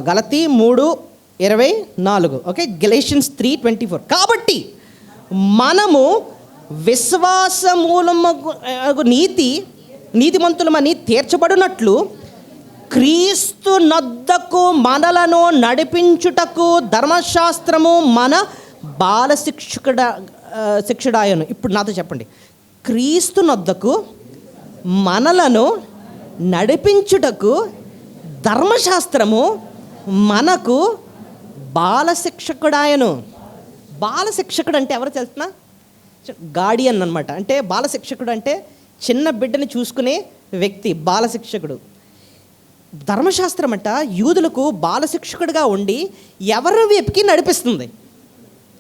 గలతీ 3:24. Okay, Galatians 3:24. కాబట్టి మనము విశ్వాసమూలము నీతిమంతులమని తీర్చబడినట్లు క్రీస్తు నొద్దకు మనలను నడిపించుటకు ధర్మశాస్త్రము మన శిక్షుడాయను. ఇప్పుడు నాతో చెప్పండి, క్రీస్తు నొద్దకు మనలను నడిపించుటకు ధర్మశాస్త్రము మనకు బాలశిక్షకుడాయను. బాలశిక్షకుడు అంటే ఎవరు తెలుసునా? గార్డియన్ అన్నమాట. అంటే బాలశిక్షకుడు అంటే చిన్న బిడ్డని చూసుకునే వ్యక్తి బాలశిక్షకుడు. ధర్మశాస్త్రం అంట యూదులకు బాలశిక్షకుడిగా ఉండి ఎవరి వైపుకి నడిపిస్తుంది.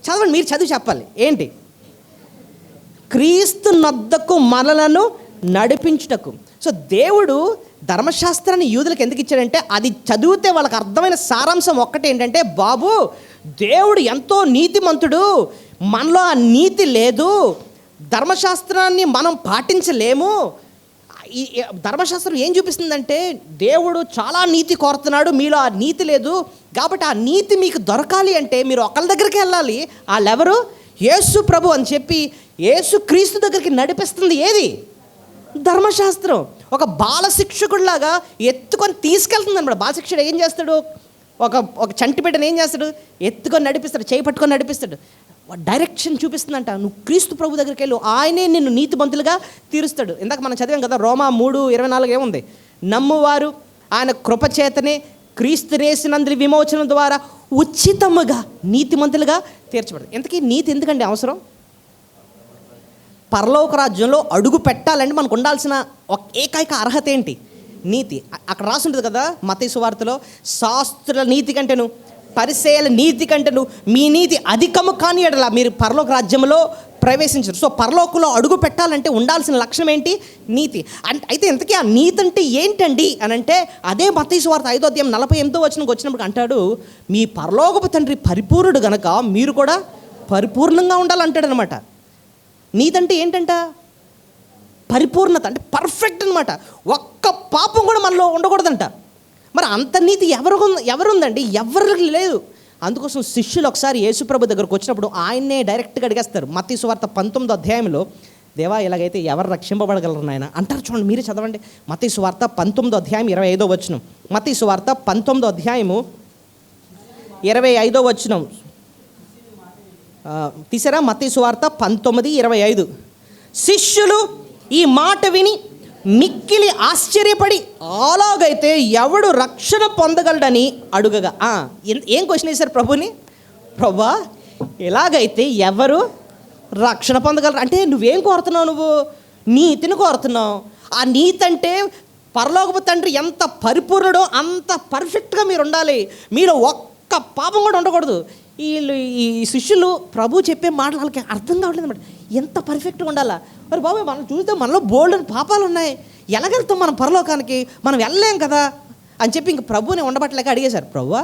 చదవండి, మీరు చదివి చెప్పాలి. ఏంటి? క్రీస్తు నొద్దకు మనలను నడిపించుటకు. సో దేవుడు ధర్మశాస్త్రాన్ని యూదులకు ఎందుకు ఇచ్చాడంటే, అది చదివితే వాళ్ళకి అర్థమైన సారాంశం ఒక్కటే ఏంటంటే, బాబు దేవుడు ఎంతో నీతిమంతుడు, మనలో ఆ నీతి లేదు, ధర్మశాస్త్రాన్ని మనం పాటించలేము. ఈ ధర్మశాస్త్రం ఏం చూపిస్తుందంటే, దేవుడు చాలా నీతి కోరుతున్నాడు, మీలో ఆ నీతి లేదు, కాబట్టి ఆ నీతి మీకు దొరకాలి అంటే మీరు ఒకళ్ళ దగ్గరికి వెళ్ళాలి. వాళ్ళెవరు? యేసు ప్రభు అని చెప్పి యేసు క్రీస్తు దగ్గరికి నడిపిస్తుంది ఏది? ధర్మశాస్త్రం. ఒక బాలశిక్షకుడిలాగా ఎత్తుకొని తీసుకెళ్తుంది అనమాట. బాలశిక్షకుడు ఏం చేస్తాడు? ఒక చంటి బిడ్డను ఏం చేస్తాడు? ఎత్తుకొని నడిపిస్తాడు, చేయి పట్టుకొని నడిపిస్తాడు, డైరెక్షన్ చూపిస్తుందంట. నువ్వు క్రీస్తు ప్రభు దగ్గరికి వెళ్ళు, ఆయనే నిన్ను నీతిమంతులుగా తీరుస్తాడు. ఇందాక మనం చదివాం కదా, రోమా 3:24 ఏముంది? నమ్మువారు ఆయన కృపచేతనే క్రీస్తునేసినందు విమోచన ద్వారా ఉచితముగా నీతిమంతులుగా తీర్చబడదు. ఇంతకీ నీతి ఎందుకండి అవసరం? పరలోక రాజ్యంలో అడుగు పెట్టాలంటే మనకు ఉండాల్సిన ఏకైక అర్హత ఏంటి? నీతి. అక్కడ రాసి ఉంటుంది కదా మత్తయి సువార్తలో, శాస్త్రుల నీతి కంటేను పరిసయ్యుల నీతి కంటేను మీ నీతి అధికము కాని యెడల మీరు పరలోక రాజ్యంలో ప్రవేశించరు. సో పరలోకంలో అడుగు పెట్టాలంటే ఉండాల్సిన లక్షణం ఏంటి? నీతి. అయితే ఇంతకీ ఆ నీతి అంటే ఏంటండి అని అంటే, అదే మత్తయి సువార్త 5:48 వచ్చినప్పుడు అంటాడు, మీ పరలోకపు తండ్రి పరిపూర్ణుడు గనక మీరు కూడా పరిపూర్ణంగా ఉండాలంటాడు అనమాట. నీతి అంటే ఏంటంట? పరిపూర్ణత, అంటే పర్ఫెక్ట్ అనమాట. ఒక్క పాపం కూడా మనలో ఉండకూడదంట. మరి అంత నీతి ఎవరుందండి? ఎవరికి లేదు. అందుకోసం శిష్యులు ఒకసారి యేసుప్రభు దగ్గరకు వచ్చినప్పుడు ఆయన్నే డైరెక్ట్గా అడిగేస్తారు. మత్తయి సువార్త 19వ అధ్యాయంలో, దేవా ఇలాగైతే ఎవరు రక్షింపబడగలరు నాయన అంటారు. చూడండి, మీరే చదవండి. మత్తయి సువార్త 19వ అధ్యాయం 25వ వచనం. మత్తయి సువార్త 19వ అధ్యాయము 25వ వచనం తీసారా? మత్తయి సువార్త 19:25. శిష్యులు ఈ మాట విని మిక్కిలి ఆశ్చర్యపడి, అలాగైతే ఎవడు రక్షణ పొందగలడని అడుగగా. ఏం క్వశ్చన్ వేశారు ప్రభుని? ప్రభా ఎలాగైతే ఎవరు రక్షణ పొందగలరు అంటే నువ్వేం కోరుతున్నావు? నువ్వు నీతిని కోరుతున్నావు. ఆ నీతి అంటే పరలోకపు తండ్రి ఎంత పరిపూర్ణుడో అంత పర్ఫెక్ట్గా మీరు ఉండాలి, మీరు ఒక్క పాపం కూడా ఉండకూడదు. ఈ శిష్యులు ప్రభు చెప్పే మాటలు వాళ్ళకి అర్థం కావట్లేదు అన్నమాట. ఎంత పర్ఫెక్ట్గా ఉండాలా? మరి బాబు మనం చూస్తే మనలో బోల్డ్ పాపాలు ఉన్నాయి, ఎలాగెళ్తాం మనం పరలోకానికి? మనం వెళ్ళలేం కదా అని చెప్పి ఇంక ప్రభుని ఉండబట్టలేక అడిగేశారు, ప్రభువా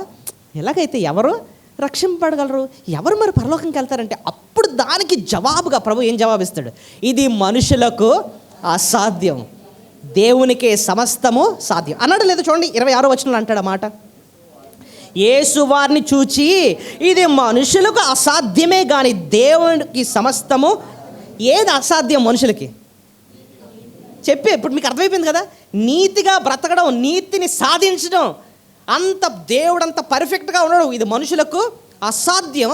ఎలాగైతే ఎవరు రక్షింపబడగలరు, ఎవరు మరి పరలోకంకి వెళ్తారంటే, అప్పుడు దానికి జవాబుగా ప్రభు ఏం జవాబిస్తాడు? ఇది మనుషులకు అసాధ్యం, దేవునికే సమస్తము సాధ్యం అన్నాడు. లేదా చూడండి 26వ వచనంలో అంటాడు మాట. యేసు వారిని చూచి ఇది మనుషులకు అసాధ్యమే కానీ దేవునికి సమస్తము. ఏది అసాధ్యం మనుషులకి చెప్పి ఇప్పుడు మీకు అర్థమైపోయింది కదా. నీతిగా బ్రతకడం, నీతిని సాధించడం, అంత దేవుడు అంత పర్ఫెక్ట్గా ఉండడం ఇది మనుషులకు అసాధ్యం,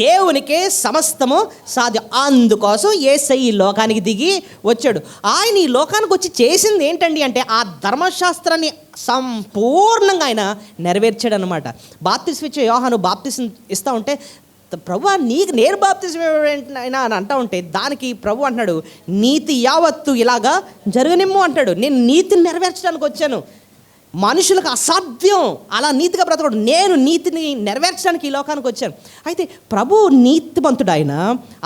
దేవునికే సమస్తము సాధ్యం. అందుకోసం యేసయ్య ఈ లోకానికి దిగి వచ్చాడు. ఆయన ఈ లోకానికి వచ్చి చేసింది ఏంటండి అంటే ఆ ధర్మశాస్త్రాన్ని సంపూర్ణంగా ఆయన నెరవేర్చాడు అనమాట. బాప్తిస్మ ఇచ్చే యోహాను బాప్తిస్మ ఇస్తూ ఉంటే, ప్రభు నీకు నేను బాప్తిస్మ అయినా అని అంటూ ఉంటే దానికి ప్రభు అంటున్నాడు, నీతి యావత్తు ఇలాగా జరగనిమ్ము అంటాడు. నేను నీతిని నెరవేర్చడానికి వచ్చాను. మనుషులకు అసాధ్యం అలా నీతిగా బ్రతకడం, నేను నీతిని నెరవేర్చడానికి ఈ లోకానికి వచ్చాను. అయితే ప్రభు నీతిమంతుడు,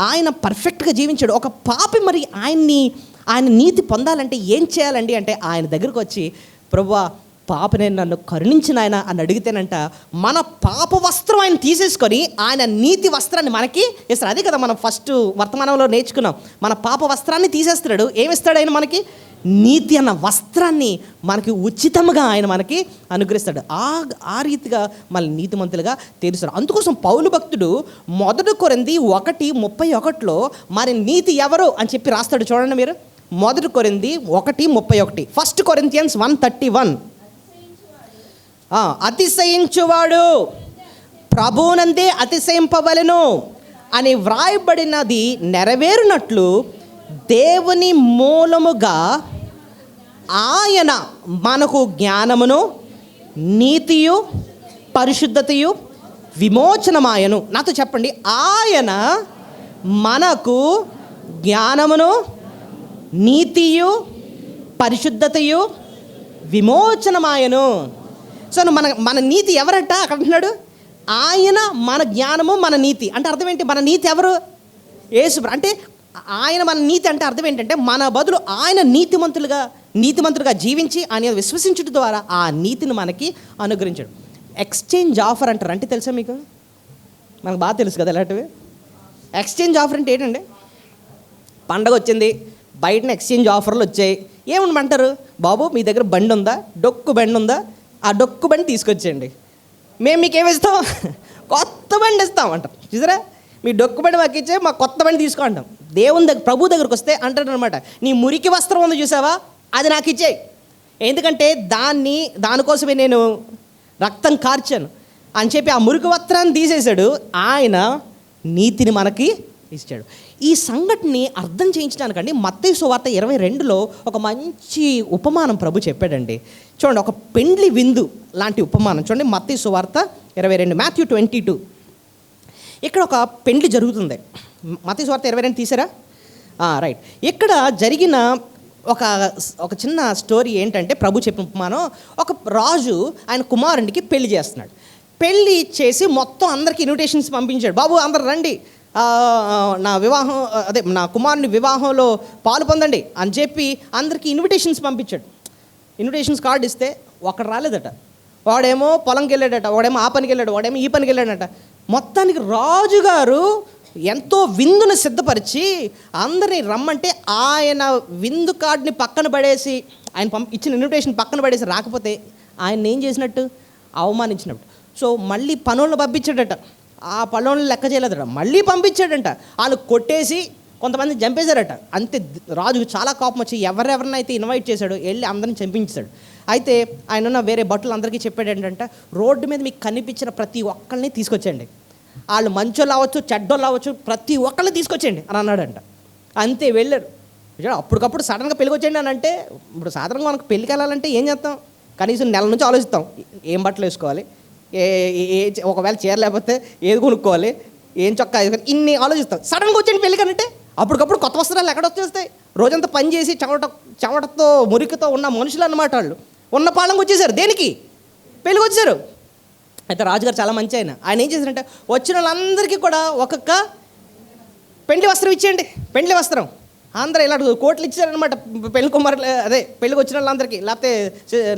ఆయన పర్ఫెక్ట్గా జీవించాడు. ఒక పాపి మరి ఆయన నీతి పొందాలంటే ఏం చేయాలండి అంటే ఆయన దగ్గరకు వచ్చి, ప్రభువా పాపనే నన్ను కరుణించిన ఆయన అని అడిగితేనంట మన పాప వస్త్రం ఆయన తీసేసుకొని ఆయన నీతి వస్త్రాన్ని మనకి ఇస్తాడు. అదే కదా మనం ఫస్ట్ వర్తమానంలో నేర్చుకున్నాం. మన పాప వస్త్రాన్ని తీసేస్తాడు. ఏమిస్తాడు ఆయన మనకి? నీతి అన్న వస్త్రాన్ని మనకి ఉచితంగా ఆయన మనకి అనుగ్రహిస్తాడు. ఆ రీతిగా మళ్ళీ నీతిమంతులుగా తీరుస్తాడు. అందుకోసం పౌలు భక్తుడు 1 కొరింథీ 1:31 మరి నీతి ఎవరు అని చెప్పి రాస్తాడు. చూడండి మీరు, 1 కొరింథీ 1:31, 1 Corinthians 1:31. అతిశయించువాడు ప్రభువునందే అతిశయింపవలెను అని వ్రాయబడినది నెరవేరునట్లు దేవుని మూలముగా ఆయన మనకు జ్ఞానమును, నీతియు, పరిశుద్ధతయు, విమోచనమాయను. నాతో చెప్పండి, ఆయన మనకు జ్ఞానమును, నీతియు, పరిశుద్ధతయు, విమోచనమాయను. సో మన నీతి ఎవరట అక్కడ అంటున్నాడు? ఆయన మన జ్ఞానము, మన నీతి. అంటే అర్థం ఏంటి? మన నీతి ఎవరు? యేసు. అంటే ఆయన మన నీతి అంటే అర్థం ఏంటంటే మన బదులు ఆయన నీతిమంతులుగా జీవించి ఆయన విశ్వసించడం ద్వారా ఆ నీతిని మనకి అనుగ్రహించాడు. ఎక్స్చేంజ్ ఆఫర్ అంటారు. అంటే తెలుసా మీకు? మనకు బాగా తెలుసు కదా ఇలాంటివి. ఎక్స్చేంజ్ ఆఫర్ అంటే ఏంటండి? పండగ వచ్చింది, బయటన ఎక్స్చేంజ్ ఆఫర్లు వచ్చాయి. ఏమనమంటారు? బాబు మీ దగ్గర బండి ఉందా? డొక్కు బండి ఉందా? ఆ డొక్కు బండి తీసుకొచ్చేయండి, మేము మీకు ఏమిస్తాం? కొత్త బండి ఇస్తాం అంటాం. చూసారా? మీ డొక్కు బండి మాకు ఇచ్చే మా కొత్త బండి తీసుకో అంటాం. దేవుని దగ్గర, ప్రభు దగ్గరకు వస్తే అంటాడు అనమాట, నీ మురికి వస్త్రం ఉంది చూసావా, అది నాకు ఇచ్చేయి. ఎందుకంటే దానికోసమే నేను రక్తం కార్చాను అని చెప్పి ఆ మురికి వస్త్రాన్ని తీసేశాడు. ఆయన నీతిని మనకి ఇచ్చాడు. ఈ సంఘటనని అర్థం చేయించడానికండి మత్తయి సువార్త 22లో ఒక మంచి ఉపమానం ప్రభు చెప్పాడండి. చూడండి, ఒక పెండ్లి విందు లాంటి ఉపమానం చూడండి. మత్తయి సువార్త 22, Matthew 22. ఇక్కడ ఒక పెండ్లి జరుగుతుంది. మత్తయి సువార్త 22 తీసారా? రైట్. ఇక్కడ జరిగిన ఒక చిన్న స్టోరీ ఏంటంటే ప్రభు చెప్పిన ఉపమానం, ఒక రాజు ఆయన కుమారునికి పెళ్లి చేస్తున్నాడు. పెళ్ళి చేసి మొత్తం అందరికి ఇన్విటేషన్స్ పంపించాడు. బాబు అందరు రండి, నా కుమారుని వివాహంలో పాలు పొందండి అని చెప్పి అందరికీ ఇన్విటేషన్స్ పంపించాడు. ఇన్విటేషన్స్ కార్డు ఇస్తే ఒకడు రాలేదట. వాడేమో పొలంకి వెళ్ళాడట, వాడేమో ఆ పనికి వెళ్ళాడు, వాడేమో ఈ పనికి వెళ్ళాడట. మొత్తానికి రాజుగారు ఎంతో విందును సిద్ధపరిచి అందరినీ రమ్మంటే ఆయన విందు కార్డుని పక్కన పడేసి, ఆయన ఇచ్చిన ఇన్విటేషన్ పక్కన పడేసి రాకపోతే ఆయన ఏం చేసినట్టు? అవమానించినట్టు. సో మళ్ళీ పనులను పంపించాడట. ఆ పనులను లెక్క చేయలేదట, మళ్ళీ పంపించాడంట. వాళ్ళు కొట్టేసి కొంతమంది చంపేశారట. అంతే. రాజుకు చాలా కోపం వచ్చి ఎవరెవరినైతే ఇన్వైట్ చేశాడో వెళ్ళి అందరిని చంపించాడు. అయితే ఆయన ఉన్న వేరే భటులు అందరికీ చెప్పాడు ఏంటంటే, రోడ్డు మీద మీకు కనిపించిన ప్రతి ఒక్కరిని తీసుకొచ్చేయండి, వాళ్ళు మంచోళ్ళు అవ్వచ్చు, చెడ్డోళ్ళు అవ్వచ్చు, ప్రతి ఒక్కరిని తీసుకొచ్చేయండి అని అన్నాడంట. అంతే, వెళ్ళారు. అప్పటికప్పుడు సడన్గా పెళ్ళికి వచ్చేయండి అని అంటే, ఇప్పుడు సాధారణంగా మనకు పెళ్ళికి వెళ్ళాలంటే ఏం చేస్తాం? కనీసం నెల నుంచి ఆలోచిస్తాం, ఏం బట్టలు వేసుకోవాలి, ఒకవేళ చీర లేకపోతే ఏది కొనుక్కోవాలి, ఏం చొక్కా వేసుకోవాలి, ఇన్ని ఆలోచిస్తాం. సడన్గా వచ్చేయండి పెళ్ళికనంటే అప్పటికప్పుడు కొత్త వస్త్రాలు ఎక్కడ వచ్చేస్తాయి? రోజంతా పని చేసి చెమటతో మురికితో ఉన్న మనుషులు అన్నమాట. వాళ్ళు ఉన్న పాళంగా వచ్చేసారు. దేనికి? పెళ్ళికి వచ్చారు. అయితే రాజుగారు చాలా మంచి ఆయన ఏం చేశారంటే, వచ్చిన వాళ్ళందరికీ కూడా ఒక్కొక్క పెండ్లి వస్త్రం ఇచ్చేయండి. పెండ్లి వస్త్రం అందరూ ఇలా కోట్లు ఇచ్చారనమాట. పెళ్లి కుమారులు, అదే పెళ్ళికి వచ్చిన వాళ్ళందరికీ, లేకపోతే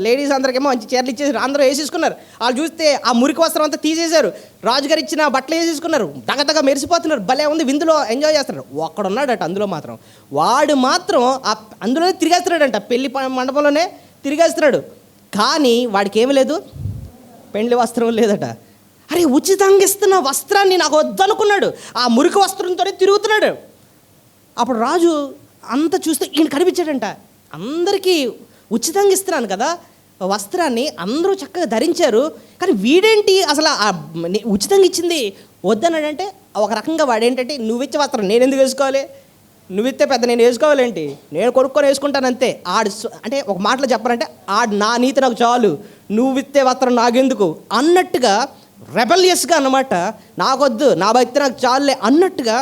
లేడీస్ అందరికేమో మంచి చీరలు ఇచ్చేసారు. అందరూ వేసేసుకున్నారు. వాళ్ళు చూస్తే ఆ మురికి వస్త్రం అంతా తీసేశారు. రాజుగారు ఇచ్చిన బట్టలు వేసేసుకున్నారు. దగ్గ మెరిసిపోతున్నారు. భలే ఉంది, విందులో ఎంజాయ్ చేస్తున్నారు. ఒక్కడున్నాడట అందులో మాత్రం, వాడు మాత్రం అందులోనే తిరిగేస్తున్నాడంట. పెళ్లి మండపంలోనే తిరిగేస్తున్నాడు. కానీ వాడికి ఏమీ లేదు, పెండ్లి వస్త్రం లేదట. అరే ఉచితంగా ఇస్తున్న వస్త్రాన్ని నాకు వద్దనుకున్నాడు, ఆ మురికి వస్త్రంతోనే తిరుగుతున్నాడు. అప్పుడు రాజు అంత చూస్తే ఈయన కనిపించాడంట. అందరికీ ఉచితంగా ఇస్తున్నాను కదా వస్త్రాన్ని, అందరూ చక్కగా ధరించారు, కానీ వీడేంటి అసలు ఉచితంగా ఇచ్చింది వద్దన్నాడంటే, ఒక రకంగా వాడేంటంటే నువ్విచ్చే వస్త్రం నేను ఎందుకు వేసుకోవాలి, నువ్విస్తే పెద్ద నేను వేసుకోవాలేంటి, నేను కొనుక్కొని వేసుకుంటాను అంతే. అంటే ఒక మాటలో చెప్పాలంటే నా నీతి నాకు చాలు, నువ్విస్తే వస్త్రం నాకెందుకు అన్నట్టుగా రెబలియస్గా అన్నమాట. నాకొద్దు, నా భక్తి నాకు చాలులే అన్నట్టుగా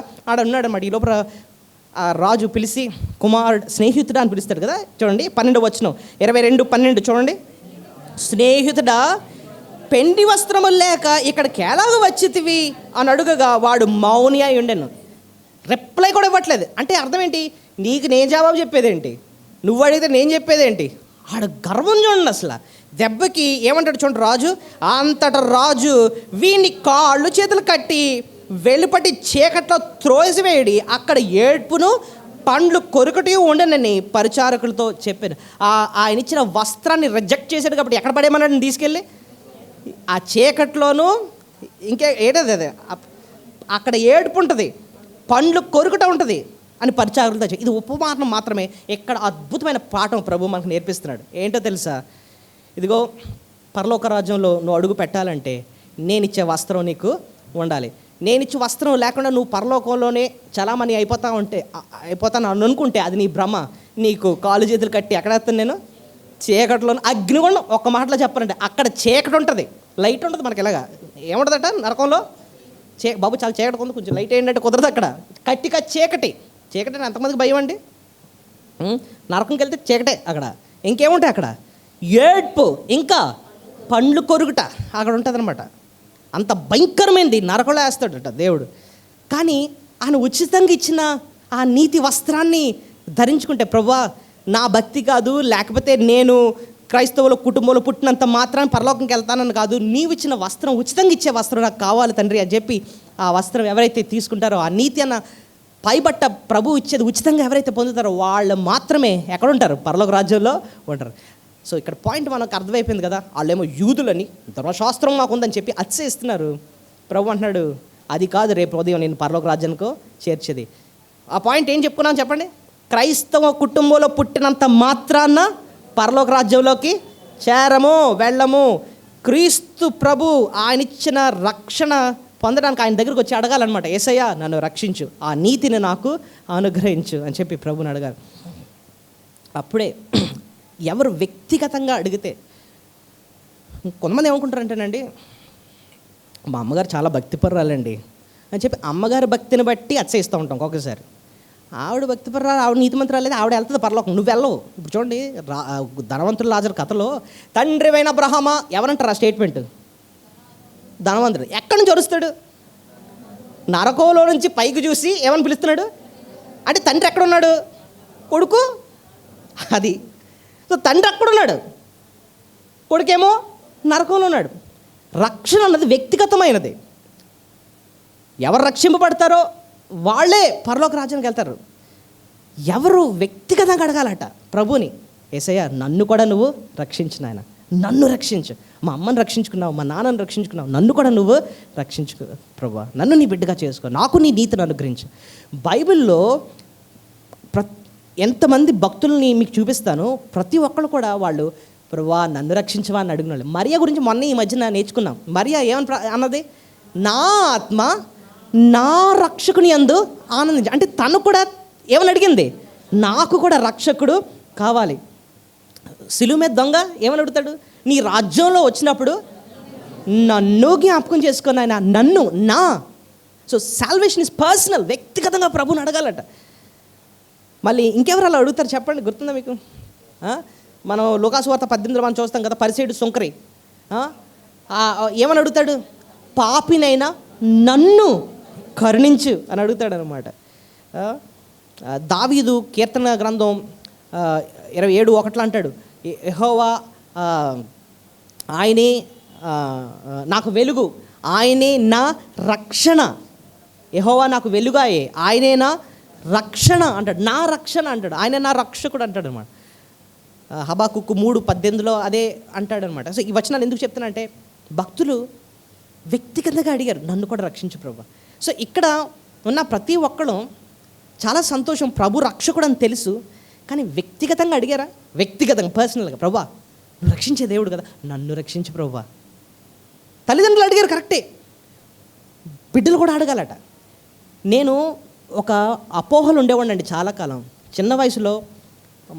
ఉన్నాడు అన్నమాట. ఈ లోపల ఆ రాజు పిలిచి కుమారుడు స్నేహితుడా అని పిలుస్తాడు కదా, చూడండి 12వ వచనం 22:12 చూడండి. స్నేహితుడా, పెండి వస్త్రములు లేక ఇక్కడికి ఎలాగ వచ్చితివి అని అడుగగా వాడు మౌని అయి ఉండెను. రిప్లై కూడా ఇవ్వట్లేదు. అంటే అర్థం ఏంటి, నీకు నేను జవాబు చెప్పేదేంటి, నువ్వు అడిగితే నేను చెప్పేదేంటి. ఆడ గర్వం చూడండి అసలు. దెబ్బకి ఏమంటాడు చూడండి రాజు, అంతటా రాజు వీని కాళ్ళు చేతులు కట్టి వెలుపటి చీకట్లో త్రోసివేయడి, అక్కడ ఏడ్పును పండ్లు కొరుకటి ఉండనని పరిచారకులతో చెప్పాను. ఆయన ఇచ్చిన వస్త్రాన్ని రిజెక్ట్ చేశాడు కాబట్టి ఎక్కడ పడేయమన్నాడు తీసుకెళ్ళి, ఆ చీకట్లోనూ ఏంటది అదే అక్కడ ఏడుపు ఉంటుంది, పండ్లు కొరుకుట ఉంటుంది అని పరిచారకులతో చెప్పి. ఇది ఉపమానం మాత్రమే. ఇక్కడ అద్భుతమైన పాఠం ప్రభు మనకు నేర్పిస్తున్నాడు. ఏంటో తెలుసా, ఇదిగో పరలోక రాజ్యంలో నువ్వు అడుగు పెట్టాలంటే నేనిచ్చే వస్త్రం నీకు ఉండాలి. నేనిచ్చే వస్త్రం లేకుండా నువ్వు పరలోకంలోనే చలామణి అయిపోతాను అని అనుకుంటే అది నీ భ్రమ. నీకు కాలు చేతులు కట్టి ఎక్కడేస్తాను నేను, చీకట్లో అగ్నిగుండం. ఒక్క మాటలో చెప్పాలంటే అక్కడ చీకటి ఉంటుంది, లైట్ ఉంటుంది. మనకి ఇలాగా ఏముంటుందట నరకంలో, బాబు చాలా చీకటి ఉంది, కొంచెం లైట్ ఏంటంటే కుదరదు. అక్కడ కట్టిగా చీకటి అని ఎంతమందికి భయం అండి. నరకంకి వెళ్తే చీకటే. అక్కడ ఇంకేముంటాయి, అక్కడ ఏడ్పు, ఇంకా పండ్లు కొరుకుట అక్కడ ఉంటుంది అనమాట. అంత భయంకరమైనది నరకంలో వేస్తాడట దేవుడు. కానీ ఆయన ఉచితంగా ఇచ్చిన ఆ నీతి వస్త్రాన్ని ధరించుకుంటే, ప్రభువా నా భక్తి కాదు, లేకపోతే నేను క్రైస్తవుల కుటుంబంలో పుట్టినంత మాత్రాన్ని పరలోకంకి వెళ్తానని కాదు, నీవు ఇచ్చిన వస్త్రం, ఉచితంగా ఇచ్చే వస్త్రం నాకు కావాలి తండ్రి అని చెప్పి ఆ వస్త్రం ఎవరైతే తీసుకుంటారో, ఆ నీతి అన్న పైబట్ట ప్రభు ఇచ్చేది ఉచితంగా ఎవరైతే పొందుతారో వాళ్ళు మాత్రమే ఎక్కడుంటారు, పరలోక రాజ్యంలో ఉంటారు. సో ఇక్కడ పాయింట్ మనకు అర్థమైపోయింది కదా. వాళ్ళేమో యూదులని ధర్మశాస్త్రం మాకు ఉందని చెప్పి అతిశయిస్తున్నారు. ప్రభు అంటున్నాడు అది కాదు రేపు ఉదయం నేను పరలోక రాజ్యానికి చేర్చేది. ఆ పాయింట్ ఏం చెప్పుకున్నాను చెప్పండి. క్రైస్తవ కుటుంబంలో పుట్టినంత మాత్రాన పరలోక రాజ్యంలోకి చేరము, వెళ్ళము. క్రీస్తు ప్రభు ఆయన ఇచ్చిన రక్షణ పొందడానికి ఆయన దగ్గరికి వచ్చి అడగాలన్నమాట. యేసయ్యా నన్ను రక్షించు, ఆ నీతిని నాకు అనుగ్రహించు అని చెప్పి ప్రభుని అడగాలి. అప్పుడే ఎవరు వ్యక్తిగతంగా అడిగితే, కొంతమంది ఏమనుకుంటారంటేనండి మా అమ్మగారు చాలా భక్తిపర్రాలండి అని చెప్పి అమ్మగారి భక్తిని బట్టి అతిశయిస్తూ ఉంటాం. ఒక్కొక్కసారి ఆవిడ భక్తిపర్రాలు, ఆవిడ నీతిమంతురాలు లేదు, ఆవిడ వెళ్తుంది పరలోకం, నువ్వు వెళ్ళవు. ఇప్పుడు చూడండి ధనవంతుడు లాజరు కథలో తండ్రివైన అబ్రహామా ఎవరంటారు ఆ స్టేట్మెంట్, ధనవంతుడు ఎక్కడి నుంచి వరుస్తాడు, నరకంలో నుంచి పైకి చూసి ఏమని పిలుస్తున్నాడు అంటే తండ్రి ఎక్కడున్నాడు, కొడుకు అది. సో తండ్రి అక్కడున్నాడు, కొడుకేమో నరకంలో ఉన్నాడు. రక్షణ అన్నది వ్యక్తిగతమైనది. ఎవరు రక్షింపబడతారో వాళ్ళే పరలోక రాజ్యానికి వెళ్తారు. ఎవరు వ్యక్తిగతంగా అడగాలట ప్రభుని, యేసయ్యా నన్ను కూడా నువ్వు రక్షించు నాయన, నన్ను రక్షించు, మా అమ్మని రక్షించుకున్నావు, మా నాన్నని రక్షించుకున్నావు, నన్ను కూడా నువ్వు రక్షించుకో ప్రభువా, నన్ను నీ బిడ్డగా చేసుకో, నాకు నీ నీతిని అనుగ్రహించు. బైబిల్లో ఎంతమంది భక్తుల్ని మీకు చూపిస్తాను, ప్రతి ఒక్కరు కూడా వాళ్ళు ప్రభువా నన్ను రక్షించవా అని అడిగిన వాళ్ళు. మరియా గురించి మొన్న ఈ మధ్యన నేర్చుకున్నాం. మరియా ఏమని అన్నది, నా ఆత్మ నా రక్షకుని యందు ఆనందించి, అంటే తను కూడా ఏమని అడిగింది, నాకు కూడా రక్షకుడు కావాలి. సిలువ మీద దొంగ ఏమని అడుగుతాడు, నీ రాజ్యంలో వచ్చినప్పుడు నన్ను జ్ఞాపకం చేసుకుని ఆయన నన్ను నా. సో సాల్వేషన్ ఇస్ పర్సనల్, వ్యక్తిగతంగా ప్రభుని అడగాలట. మళ్ళీ ఇంకెవరు అలా అడుగుతారు చెప్పండి, గుర్తుందా మీకు? మనం లూకాసు వార్త 18 మనం చూస్తాం కదా, పరిసయ్యుడు సుంకరి ఏమని అడుగుతాడు, పాపినైనా నన్ను కరుణించు అని అడుగుతాడు అనమాట. దావీదు కీర్తన గ్రంథం 27:1 అంటాడు, యెహోవా ఆయనే నాకు వెలుగు, ఆయనే నా రక్షణ, యెహోవా నాకు వెలుగాయే, ఆయనే నా రక్షణ అంటాడు, నా రక్షణ అంటాడు, ఆయన నా రక్షకుడు అంటాడు అనమాట. హబాకుక్కు 3:18 అదే అంటాడు అనమాట. సో ఈ వచనాలు ఎందుకు చెప్తానంటే, భక్తులు వ్యక్తిగతంగా అడిగారు, నన్ను కూడా రక్షించు ప్రభువా. సో ఇక్కడ ఉన్న ప్రతి ఒక్కరు చాలా సంతోషం, ప్రభు రక్షకుడు అని తెలుసు, కానీ వ్యక్తిగతంగా అడిగారా? వ్యక్తిగతంగా పర్సనల్గా, ప్రభువా నువ్వు రక్షించే దేవుడు కదా, నన్ను రక్షించు ప్రభువా. తల్లిదండ్రులు అడిగారు కరెక్టే, బిడ్డలు కూడా అడగాలట. నేను ఒక అపోహలు ఉండేవాడిని అండి చాలా కాలం. చిన్న వయసులో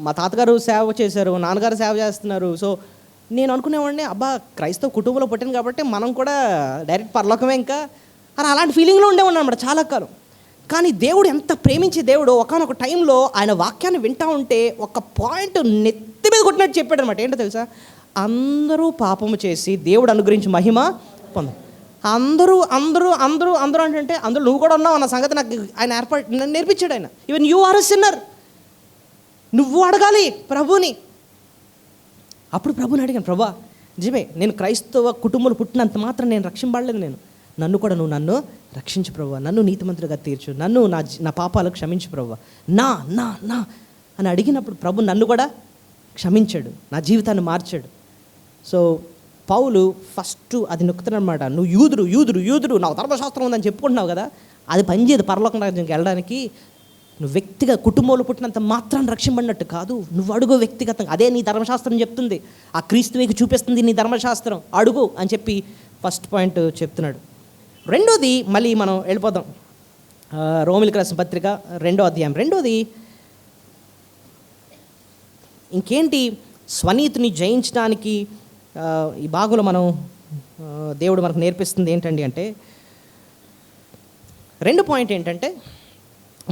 మా తాతగారు సేవ చేశారు, నాన్నగారు సేవ చేస్తున్నారు. సో నేను అనుకునేవాడిని, అబ్బా క్రైస్తవ కుటుంబంలో పుట్టాను కాబట్టి మనం కూడా డైరెక్ట్ పరలోకమే ఇంకా అని అలాంటి ఫీలింగ్లో ఉండేవాడిని అన్నమాట చాలా కాలం. కానీ దేవుడు ఎంత ప్రేమించే దేవుడు, ఒకానొక టైంలో ఆయన వాక్యాన్ని వింటా ఉంటే ఒక పాయింట్ నెత్తి మీద కొట్టినట్టు చెప్పాడు అనమాట. ఏంటో తెలుసా? అందరూ పాపము చేసి దేవుడు అనుగ్రహించి మహిమ పొందారు. అందరూ అందరూ అందరూ అందరూ అంటే అందులో నువ్వు కూడా ఉన్నావు అన్న సంగతి నాకు ఆయన నేర్పించాడు. ఆయన even you are a sinner, నువ్వు అడగాలి ప్రభుని. అప్పుడు ప్రభుని అడిగాను, ప్రభా నిజమే నేను క్రైస్తవ కుటుంబంలో పుట్టినంత మాత్రం నేను రక్షింపబడలేదు, నన్ను కూడా నువ్వు నన్ను రక్షించు ప్రభువా, నన్ను నీతిమంతులుగా తీర్చు, నన్ను నా పాపాలకు క్షమించు ప్రభువా, నా నా నా అని అడిగినప్పుడు ప్రభు నన్ను కూడా క్షమించాడు, నా జీవితాన్ని మార్చాడు. సో పౌలు ఫస్ట్ అది నొక్కుతున్నమాట, నువ్వు యూదుడు యూదుడు యూదుడు నాకు ధర్మశాస్త్రం ఉందని చెప్పుకుంటున్నావు కదా, అది పనిచేయదు పరలోక రాజ్యానికి వెళ్ళడానికి. నువ్వు వ్యక్తిగత కుటుంబంలో పుట్టినంత మాత్రాన్ని రక్షింపడినట్టు కాదు, నువ్వు అడుగు వ్యక్తిగతంగా. అదే నీ ధర్మశాస్త్రం చెప్తుంది, ఆ క్రీస్తు మీకు చూపిస్తుంది నీ ధర్మశాస్త్రం, అడుగు అని చెప్పి ఫస్ట్ పాయింట్ చెప్తున్నాడు. రెండోది మళ్ళీ మనం వెళ్ళిపోదాం, రోమిలికి రాసిన పత్రిక 2వ అధ్యాయం. రెండోది ఇంకేంటి, స్వనీతిని జయించడానికి ఈ భాగంలో మనం దేవుడు మనకు నేర్పిస్తుంది ఏంటండి అంటే, 2 పాయింట్ ఏంటంటే,